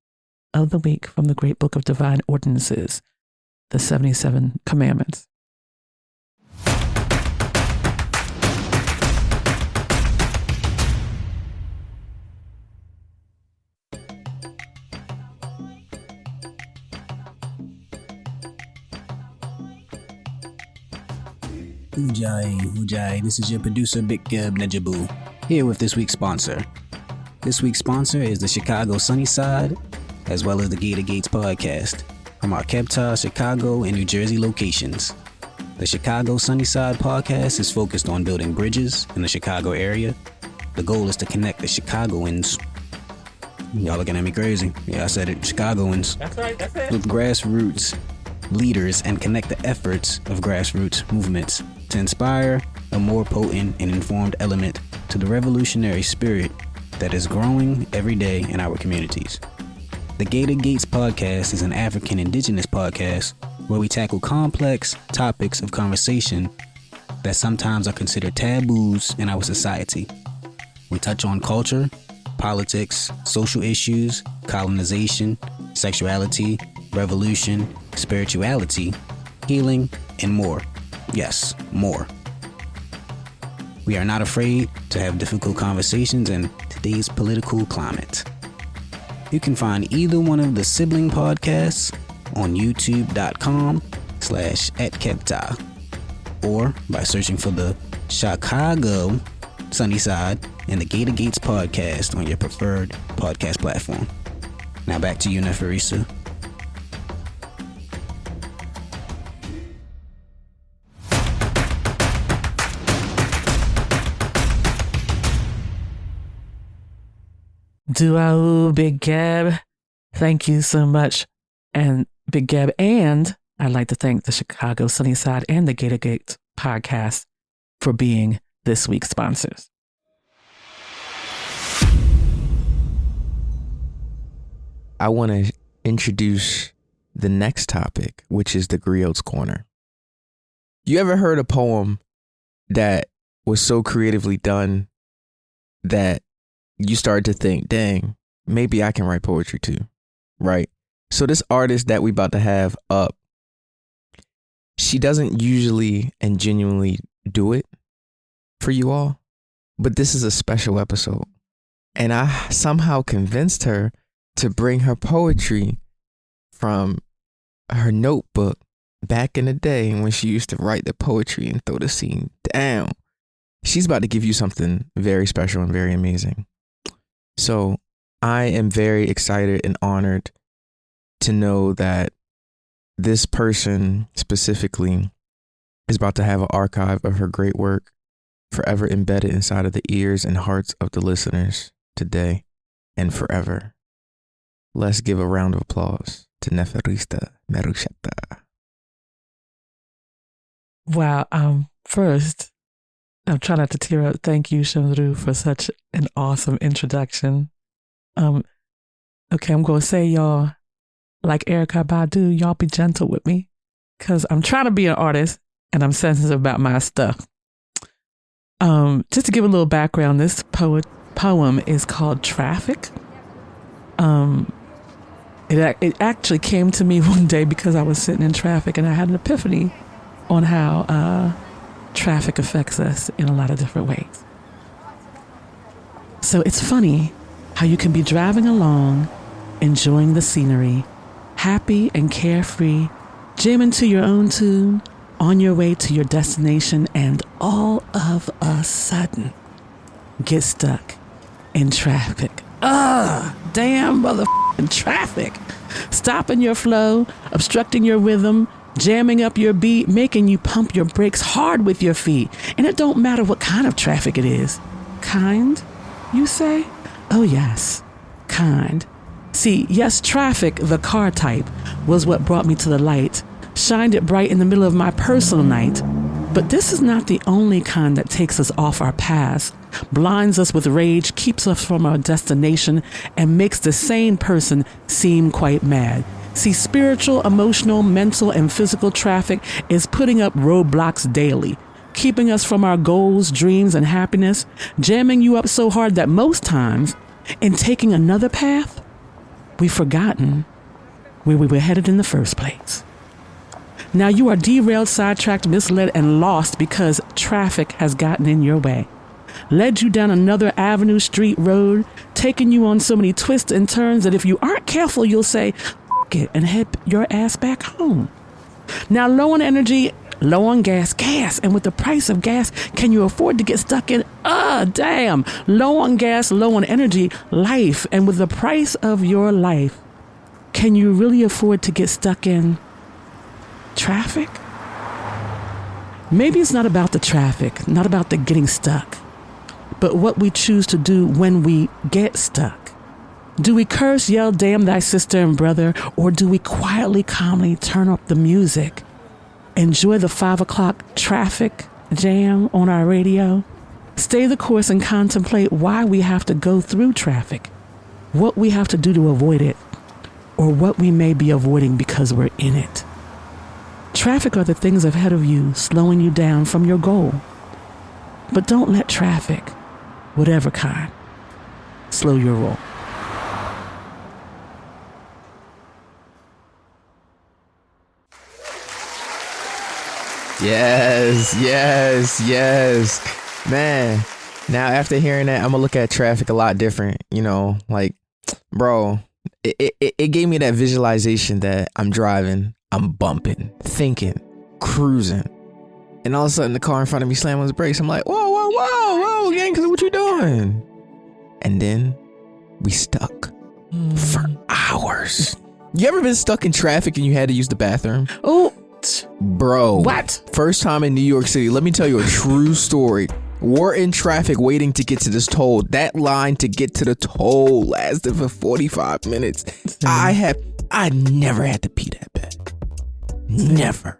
of the week from the Great Book of Divine Ordinances, the 77 Commandments. Udjahee, this is your producer, Big Gab Najabu, here with this week's sponsor. This week's sponsor is the Chicago Sunnyside, as well as the Gator Gates podcast, from our Kepta, Chicago, and New Jersey locations. The Chicago Sunnyside podcast is focused on building bridges in the Chicago area. The goal is to connect the Chicagoans. Y'all looking at me crazy. Yeah, I said it, Chicagoans. That's right, that's it. With grassroots leaders and connect the efforts of grassroots movements to inspire a more potent and informed element to the revolutionary spirit that is growing every day in our communities. The Gator Gates podcast is an African indigenous podcast where we tackle complex topics of conversation that sometimes are considered taboos in our society. We touch on culture, politics, social issues, colonization, sexuality, revolution, spirituality, healing, and more. Yes, more. We are not afraid to have difficult conversations in today's political climate. You can find either one of the sibling podcasts on youtube.com/@Kepta or by searching for the Chicago Sunnyside and the Gator Gates podcast on your preferred podcast platform. Now back to you, Neferisa. Duau, Big Gab. Thank you so much. And Big Gab, and I'd like to thank the Chicago Sunnyside and the Gator Gates podcast for being this week's sponsors. I want to introduce the next topic, which is the Griot's Corner. You ever heard a poem that was so creatively done that you start to think, dang, maybe I can write poetry too, right? So this artist that we about to have up, she doesn't usually and genuinely do it for you all, but this is a special episode. And I somehow convinced her to bring her poetry from her notebook back in the day when she used to write the poetry and throw the scene down. She's about to give you something very special and very amazing. So I am very excited and honored to know that this person specifically is about to have an archive of her great work forever embedded inside of the ears and hearts of the listeners today and forever. Let's give a round of applause to Neferista Merusheta. Wow. First, I'm trying not to tear up. Thank you, Shamsru, for such an awesome introduction. Okay, I'm going to say, y'all, like Erykah Badu, y'all be gentle with me because I'm trying to be an artist and I'm sensitive about my stuff. Just to give a little background, this poem is called Traffic. It actually came to me one day because I was sitting in traffic and I had an epiphany on how traffic affects us in a lot of different ways. So it's funny how you can be driving along, enjoying the scenery, happy and carefree, jamming to your own tune, on your way to your destination, and all of a sudden get stuck in traffic. Damn motherfucking traffic. Stopping your flow, obstructing your rhythm, jamming up your beat, making you pump your brakes hard with your feet. And it don't matter what kind of traffic it is. Kind, you say? Oh yes, kind. See, yes, traffic, the car type, was what brought me to the light, shined it bright in the middle of my personal night. But this is not the only kind that takes us off our paths, blinds us with rage, keeps us from our destination, and makes the sane person seem quite mad. See, spiritual, emotional, mental, and physical traffic is putting up roadblocks daily, keeping us from our goals, dreams, and happiness, jamming you up so hard that most times, in taking another path, we've forgotten where we were headed in the first place. Now you are derailed, sidetracked, misled, and lost because traffic has gotten in your way, led you down another avenue, street, road, taking you on so many twists and turns that if you aren't careful, you'll say, "F it," and head your ass back home. Now, low on energy, low on gas, and with the price of gas, can you afford to get stuck in? Damn. Low on gas, low on energy, life. And with the price of your life, can you really afford to get stuck in traffic? Maybe it's not about the traffic, not about the getting stuck, but what we choose to do when we get stuck. Do we curse, yell, damn thy sister and brother, or do we quietly, calmly turn up the music, enjoy the 5 o'clock traffic jam on our radio, stay the course and contemplate why we have to go through traffic, what we have to do to avoid it, or what we may be avoiding because we're in it? Traffic are the things ahead of you, slowing you down from your goal. But don't let traffic, whatever kind, slow your roll. Yes. Man, now after hearing that, I'm gonna look at traffic a lot different. You know, like, bro, it gave me that visualization that I'm driving, I'm bumping, thinking, cruising, and all of a sudden the car in front of me slammed on his brakes. I'm like, whoa, gang, what you doing? And then we stuck for hours. You ever been stuck in traffic and you had to use the bathroom? Oh, bro. What? First time in New York City. Let me tell you a true story. We're in traffic waiting to get to this toll. That line to get to the toll lasted for 45 minutes. I never had to pee that bad. Never.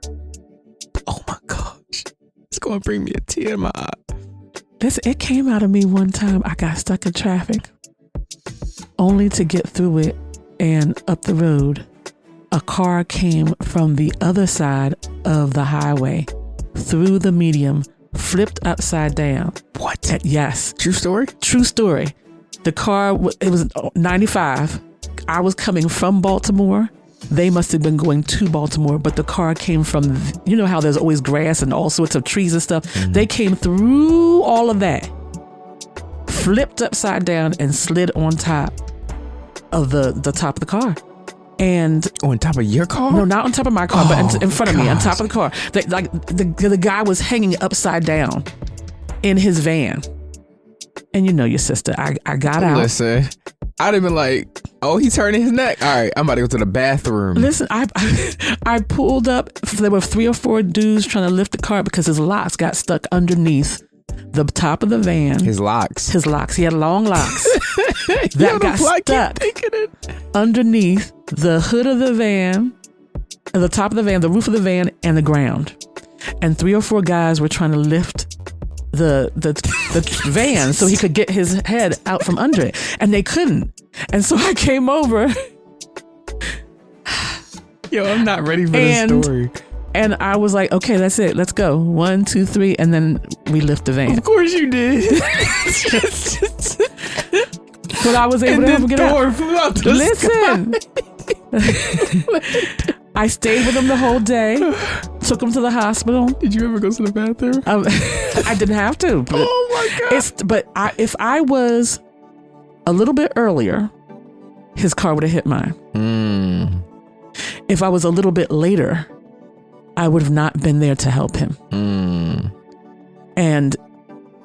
Oh my gosh. It's going to bring me a tear in my eye. It came out of me one time. I got stuck in traffic only to get through it, and up the road, a car came from the other side of the highway through the medium, flipped upside down. What? Yes. True story? True story. The car, it was 95. I was coming from Baltimore. They must have been going to Baltimore, but the car came from, you know how there's always grass and all sorts of trees and stuff. Mm-hmm. They came through all of that, flipped upside down, and slid on top of the top of the car. And on top of your car? No, not on top of my car, but in front of me, on top of the car. The guy was hanging upside down in his van. And you know your sister. I got out. Listen, I'd have been like, oh, he's turning his neck. All right, I'm about to go to the bathroom. Listen, I pulled up. There were 3 or 4 dudes trying to lift the car because his locks got stuck underneath the top of the van. His locks. He had long locks that got stuck underneath the hood of the van, the top of the van, the roof of the van, and the ground. And 3 or 4 guys were trying to lift the van so he could get his head out from under it, and they couldn't. And so I came over. Yo, I'm not ready for this story. And I was like, okay, that's it. Let's go. 1, 2, 3. And then we lift the van. Of course you did. But I was able to help him get out. Listen. I stayed with him the whole day. Took him to the hospital. Did you ever go to the bathroom? I didn't have to. But oh my God. If I was a little bit earlier, his car would have hit mine. If I was a little bit later, I would have not been there to help him. And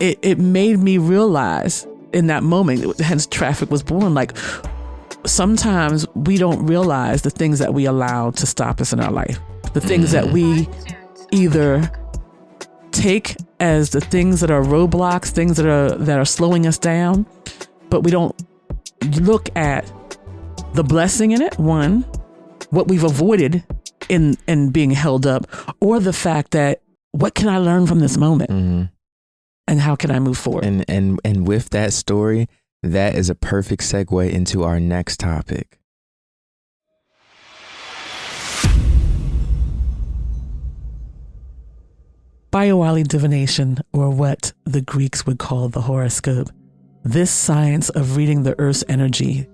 it made me realize in that moment, hence Traffic was born, like sometimes we don't realize the things that we allow to stop us in our life. The things that we either take as the things that are roadblocks, things that are slowing us down, but we don't look at the blessing in it, one, what we've avoided in being held up, or the fact that what can I learn from this moment? And how can I move forward? And with that story, that is a perfect segue into our next topic. Bayawali divination, or what the Greeks would call the horoscope. This science of reading the Earth's energy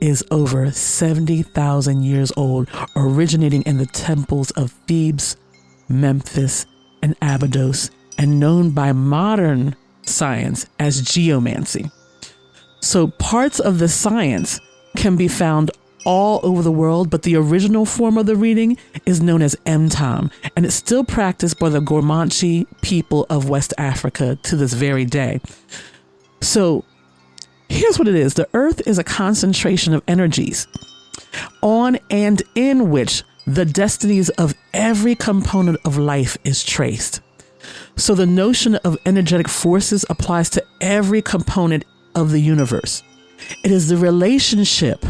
is over 70,000 years old, originating in the temples of Thebes, Memphis, and Abydos, and known by modern science as geomancy. So parts of the science can be found all over the world, but the original form of the reading is known as Mtom, and it's still practiced by the Gormanche people of West Africa to this very day. So here's what it is. The Earth is a concentration of energies on and in which the destinies of every component of life is traced. So the notion of energetic forces applies to every component of the universe. It is the relationship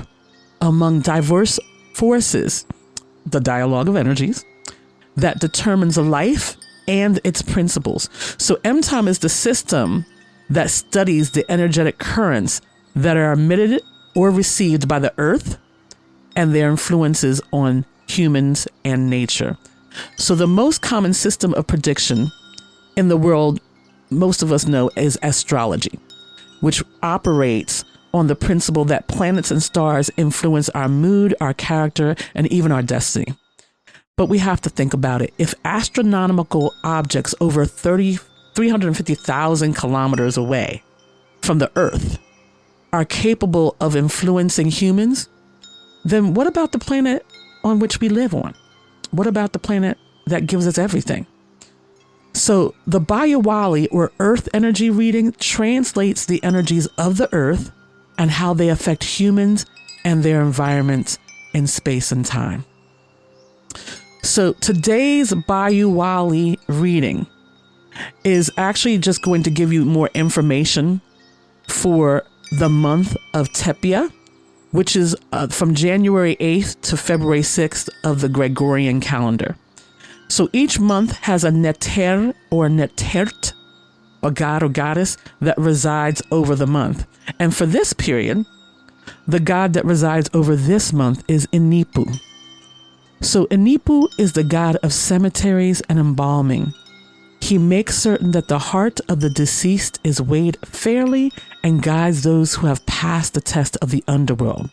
among diverse forces, the dialogue of energies, that determines life and its principles. So Mtom is the system that studies the energetic currents that are emitted or received by the Earth and their influences on humans and nature. So the most common system of prediction in the world, most of us know, is astrology, which operates on the principle that planets and stars influence our mood, our character, and even our destiny. But we have to think about it. If astronomical objects over 350,000 kilometers away from the Earth are capable of influencing humans, then what about the planet on which we live on? What about the planet that gives us everything? So the Bayawali, or Earth energy reading, translates the energies of the Earth and how they affect humans and their environments in space and time. So today's Bayawali reading is actually just going to give you more information for the month of Tepia, which is from January 8th to February 6th of the Gregorian calendar. So each month has a neter or netert, a god or goddess that resides over the month. And for this period, the god that resides over this month is Inipu. So Inipu is the god of cemeteries and embalming. He makes certain that the heart of the deceased is weighed fairly and guides those who have passed the test of the underworld.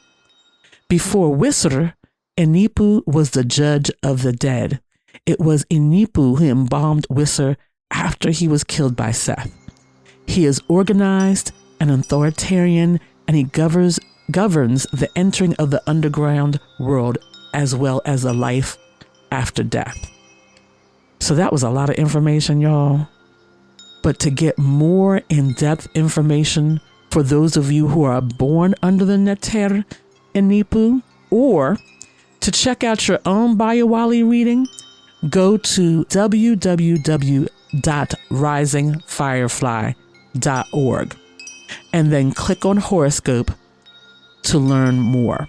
Before Wisr, Inipu was the judge of the dead. It was Inipu who embalmed Wisr after he was killed by Seth. He is organized and authoritarian, and he governs the entering of the underground world as well as the life after death. So that was a lot of information, y'all. But to get more in-depth information for those of you who are born under the Neter Inipu, or to check out your own Bayawali reading, go to www.risingfirefly.org and then click on horoscope to learn more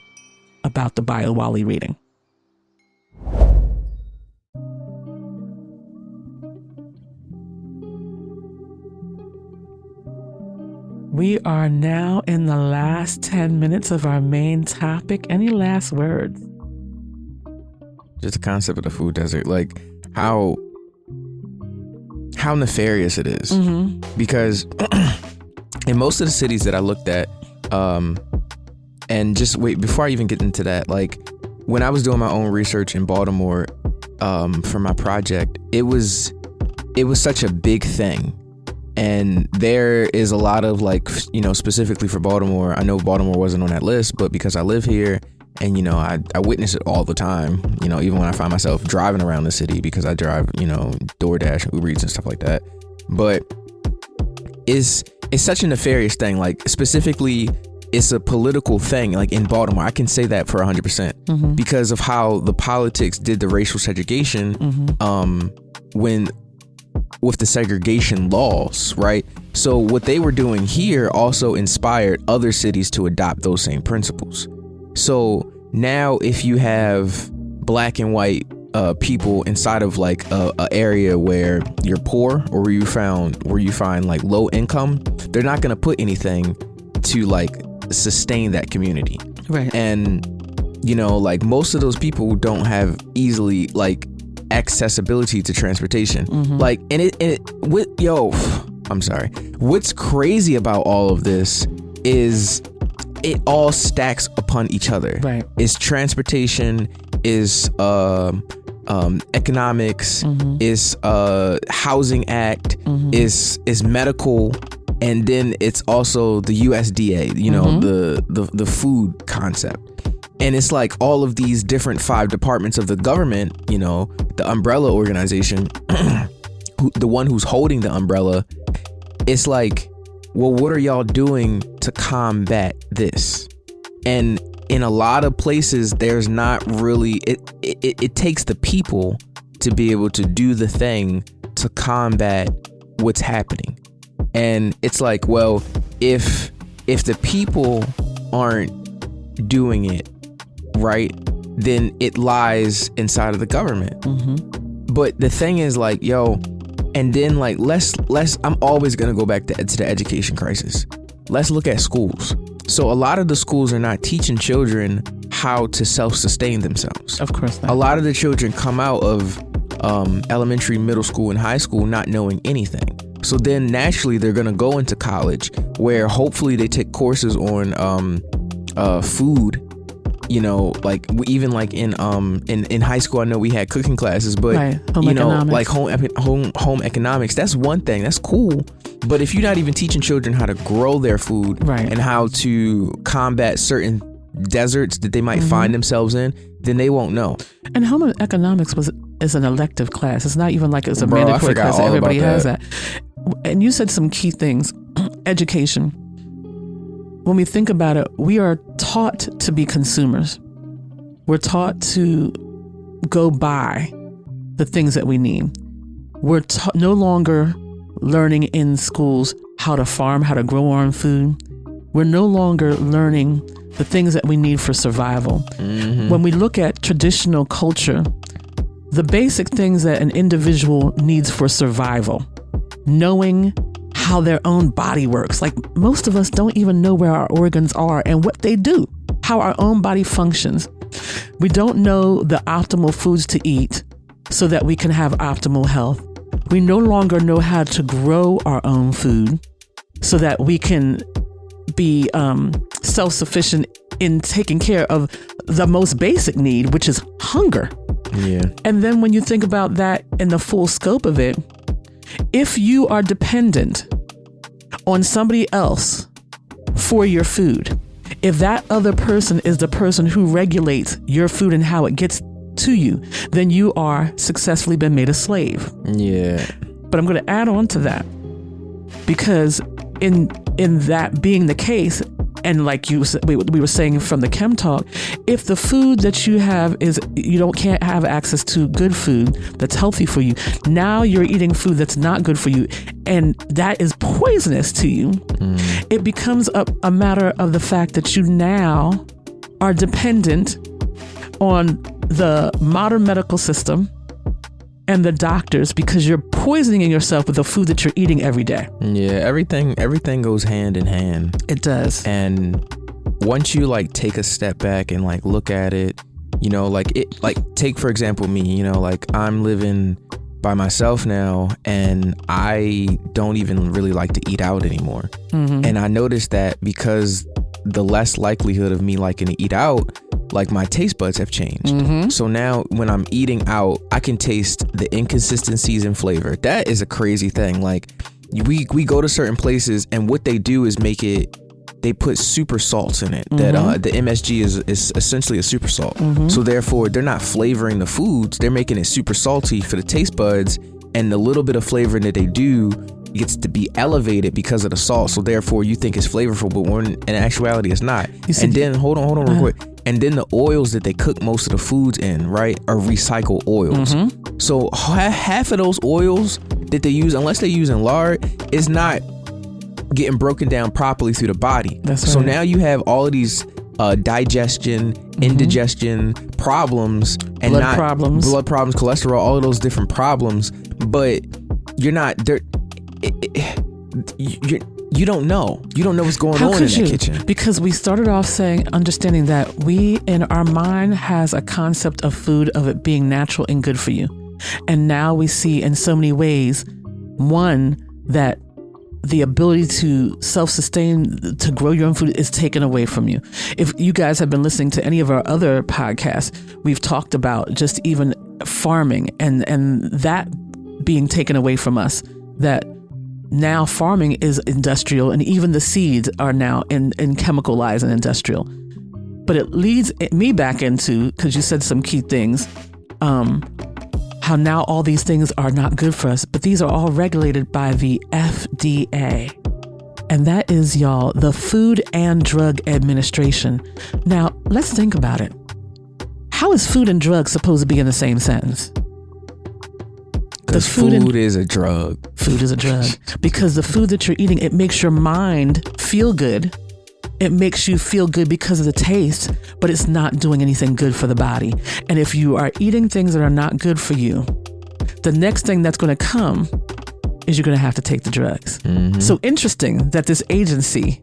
about the Bayawali reading. We are now in the last 10 minutes of our main topic. Any last words? Just the concept of the food desert. Like, how nefarious it is. Because in most of the cities that I looked at, and just wait, before I even get into that, like when I was doing my own research in Baltimore for my project, it was such a big thing. And there is a lot of like, specifically for Baltimore, I know Baltimore wasn't on that list, but because I live here and, I witness it all the time, even when I find myself driving around the city, because I drive, DoorDash and Uber Eats and stuff like that. But it's such a nefarious thing. Like specifically, it's a political thing. Like in Baltimore, I can say that for 100% because of how the politics did the racial segregation with the segregation laws, right? So what they were doing here also inspired other cities to adopt those same principles. So now if you have black and white people inside of like a area where you're poor or where you find like low income, they're not going to put anything to like sustain that community. Right. And like most of those people don't have easily like accessibility to transportation. Like I'm sorry. What's crazy about all of this is it all stacks upon each other. Right. It's transportation, is economics, is housing act, is medical, and then it's also the USDA, the food concept. And it's like all of these different 5 departments of the government, the umbrella organization, the one who's holding the umbrella. It's like, well, what are y'all doing to combat this? And in a lot of places, there's not really, it takes the people to be able to do the thing to combat what's happening. And it's like, well, if the people aren't doing it right, then it lies inside of the government. But the thing is like, and then like let's I'm always gonna go back to the education crisis. Let's look at schools. So a lot of the schools are not teaching children how to self-sustain themselves. Of course not. A lot of the children come out of elementary, middle school, and high school not knowing anything. So then naturally they're gonna go into college, where hopefully they take courses on food. Like even like in high school, I know we had cooking classes, but home economics. like home economics. That's one thing. That's cool. But if you're not even teaching children how to grow their food and how to combat certain deserts that they might find themselves in, then they won't know. And home economics is an elective class. It's not even like it's a mandatory class. Everybody has that. And you said some key things. Education. When we think about it, we are taught to be consumers. We're taught to go buy the things that we need. We're no longer learning in schools how to farm, how to grow our own food. We're no longer learning the things that we need for survival. When we look at traditional culture, the basic things that an individual needs for survival, knowing how their own body works. Like most of us don't even know where our organs are and what they do, how our own body functions. We don't know the optimal foods to eat so that we can have optimal health. We no longer know how to grow our own food so that we can be self-sufficient in taking care of the most basic need, which is hunger. Yeah. And then when you think about that in the full scope of it, if you are dependent on somebody else for your food, if that other person is the person who regulates your food and how it gets to you, then you are successfully been made a slave. Yeah. But I'm going to add on to that, because in that being the case, and like we were saying from the Chem Talk, if the food that you have is, can't have access to good food that's healthy for you, now you're eating food that's not good for you, and that is poisonous to you. It becomes a matter of the fact that you now are dependent on the modern medical system and the doctors, because you're poisoning yourself with the food that you're eating every day. Yeah, everything goes hand in hand. It does. And once you like take a step back and like look at it, You know, like take for example me, you know, like I'm living by myself now and I don't even really like to eat out anymore. And I noticed that because the less likelihood of me liking to eat out, like my taste buds have changed. So now when I'm eating out, I can taste the inconsistencies in flavor. That is a crazy thing. Like we go to certain places and what they do is they put super salts in it. That the MSG is essentially a super salt. So therefore they're not flavoring the foods, they're making it super salty for the taste buds, and the little bit of flavoring that they do gets to be elevated because of the salt. So therefore you think it's flavorful, but when in actuality it's not. And then hold on real quick. And then the oils that they cook most of the foods in, right, are recycled oils. So half of those oils that they use, unless they're using lard, is not getting broken down properly through the body. So now you have all of these digestion, indigestion problems, and blood problems, cholesterol, all of those different problems. But you're not there. You don't know. You don't know what's going on in that kitchen. Because we started off saying, understanding that we in our mind has a concept of food, of it being natural and good for you. And now we see in so many ways, one, that the ability to self-sustain, to grow your own food is taken away from you. If you guys have been listening to any of our other podcasts, we've talked about just even farming and that being taken away from us, that now farming is industrial and even the seeds are now in chemicalized and industrial. But it leads me back into, because you said some key things, how now all these things are not good for us, but these are all regulated by the FDA. And that is, y'all, the Food and Drug Administration. Now, let's think about it. How is food and drug supposed to be in the same sentence? Because food is a drug. Food is a drug. Because the food that you're eating, it makes your mind feel good. It makes you feel good because of the taste, but it's not doing anything good for the body. And if you are eating things that are not good for you, the next thing that's going to come is you're going to have to take the drugs. So interesting that this agency,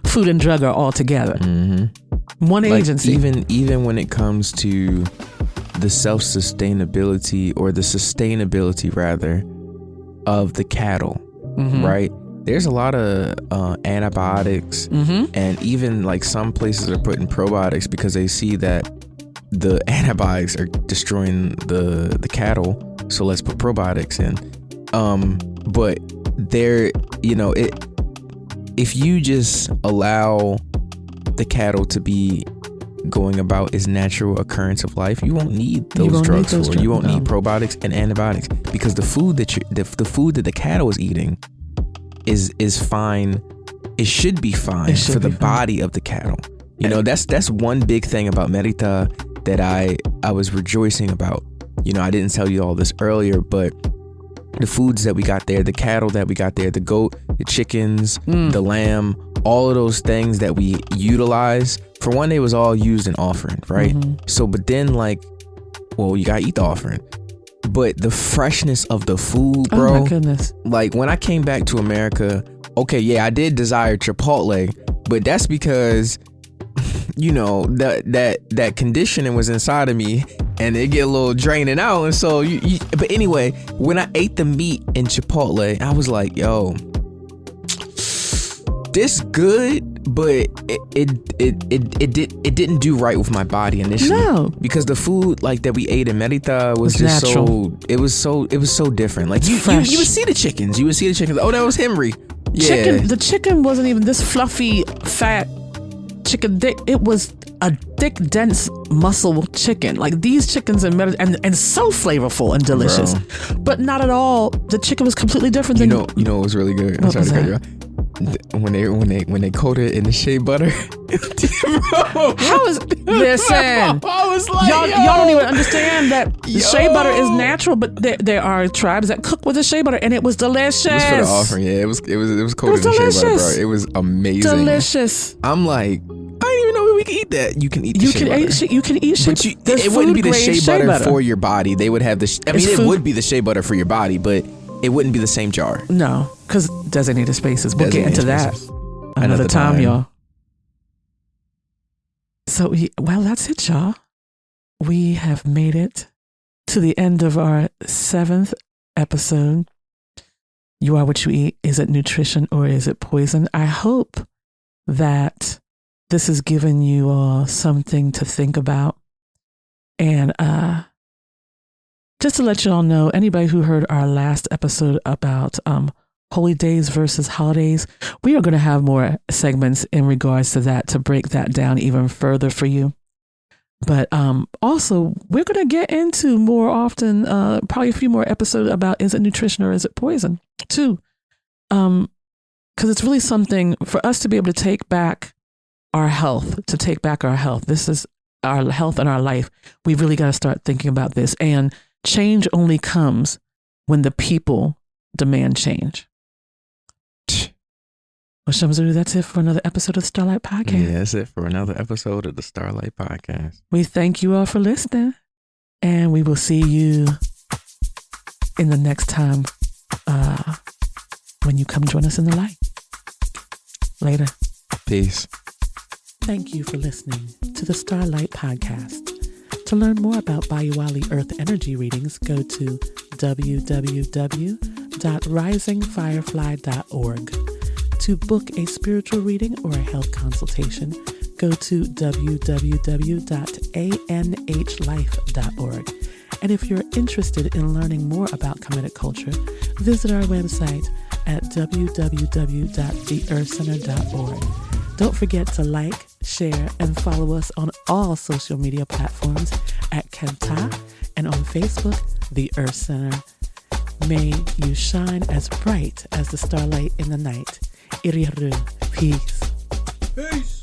food and drug, are all together. One agency. Even when it comes to the self-sustainability, or the sustainability rather, of the cattle, right? There's a lot of antibiotics, and even like some places are putting probiotics because they see that the antibiotics are destroying the cattle. So let's put probiotics in. But there, you know, if you just allow the cattle to be going about its natural occurrence of life, you won't need those drugs for it. You won't need probiotics and antibiotics, because the food that the cattle is eating is fine. It should be fine for the body of the cattle. You know, that's one big thing about Merita that I was rejoicing about. You know, I didn't tell you all this earlier, but the foods that we got there, the cattle that we got there, the goat, the chickens, the lamb, all of those things that we utilize, for one, they was all used in offering, right? So, but then like, well, you gotta eat the offering. But the freshness of the food, bro. Oh my goodness. Like when I came back to America, okay, yeah, I did desire Chipotle, but that's because, you know, that conditioning was inside of me and it get a little draining out. And so but anyway, when I ate the meat in Chipotle, I was like, yo, this good, but it didn't do right with my body initially. No, because the food like that we ate in Merita was just natural. It was so different. Like you would see the chickens. Oh, that was Henry. Yeah. The chicken wasn't even this fluffy, fat chicken. It was a thick, dense muscle chicken. Like these chickens in Merita, and so flavorful and delicious. Bro. But not at all. The chicken was completely different. You know it was really good. I'm sorry to cut you off. When they coat it in the shea butter. Bro, how is listen? I was like, y'all don't even understand that shea butter is natural, but there are tribes that cook with the shea butter, and it was delicious. It was for the offering, yeah. It was coated in shea butter, bro. It was amazing, delicious. I'm like, I didn't even know we could eat that. You can eat the shea butter. You can eat shea. But it wouldn't be the shea butter for your body. They would have the. It would be the shea butter for your body, but it wouldn't be the same jar. No, because designated spaces. We'll get into that another time, y'all. So, well, that's it, y'all. we have made it to the end of our 7th episode. You are what you eat. Is it nutrition or is it poison? I hope that this has given you all something to think about. And just to let you all know, anybody who heard our last episode about holy days versus holidays, we are going to have more segments in regards to that to break that down even further for you. But also, we're going to get into more often, probably a few more episodes about is it nutrition or is it poison, too. Because it's really something for us to be able to take back our health, This is our health and our life. We really got to start thinking about this. And change only comes when the people demand change. Well, Shamsu, that's it for another episode of the Starlight Podcast. Yeah, that's it for another episode of the Starlight Podcast. We thank you all for listening, and we will see you in the next time when you come join us in the light. Later. Peace. Thank you for listening to the Starlight Podcast. To learn more about Bayouali Earth Energy readings, go to www.risingfirefly.org. To book a spiritual reading or a health consultation, go to www.anhlife.org. And if you're interested in learning more about Kemetic culture, visit our website at www.theearthcenter.org. Don't forget to like, share, and follow us on all social media platforms at Kenta and on Facebook, The Earth Center. May you shine as bright as the starlight in the night. Iriru. Peace. Peace.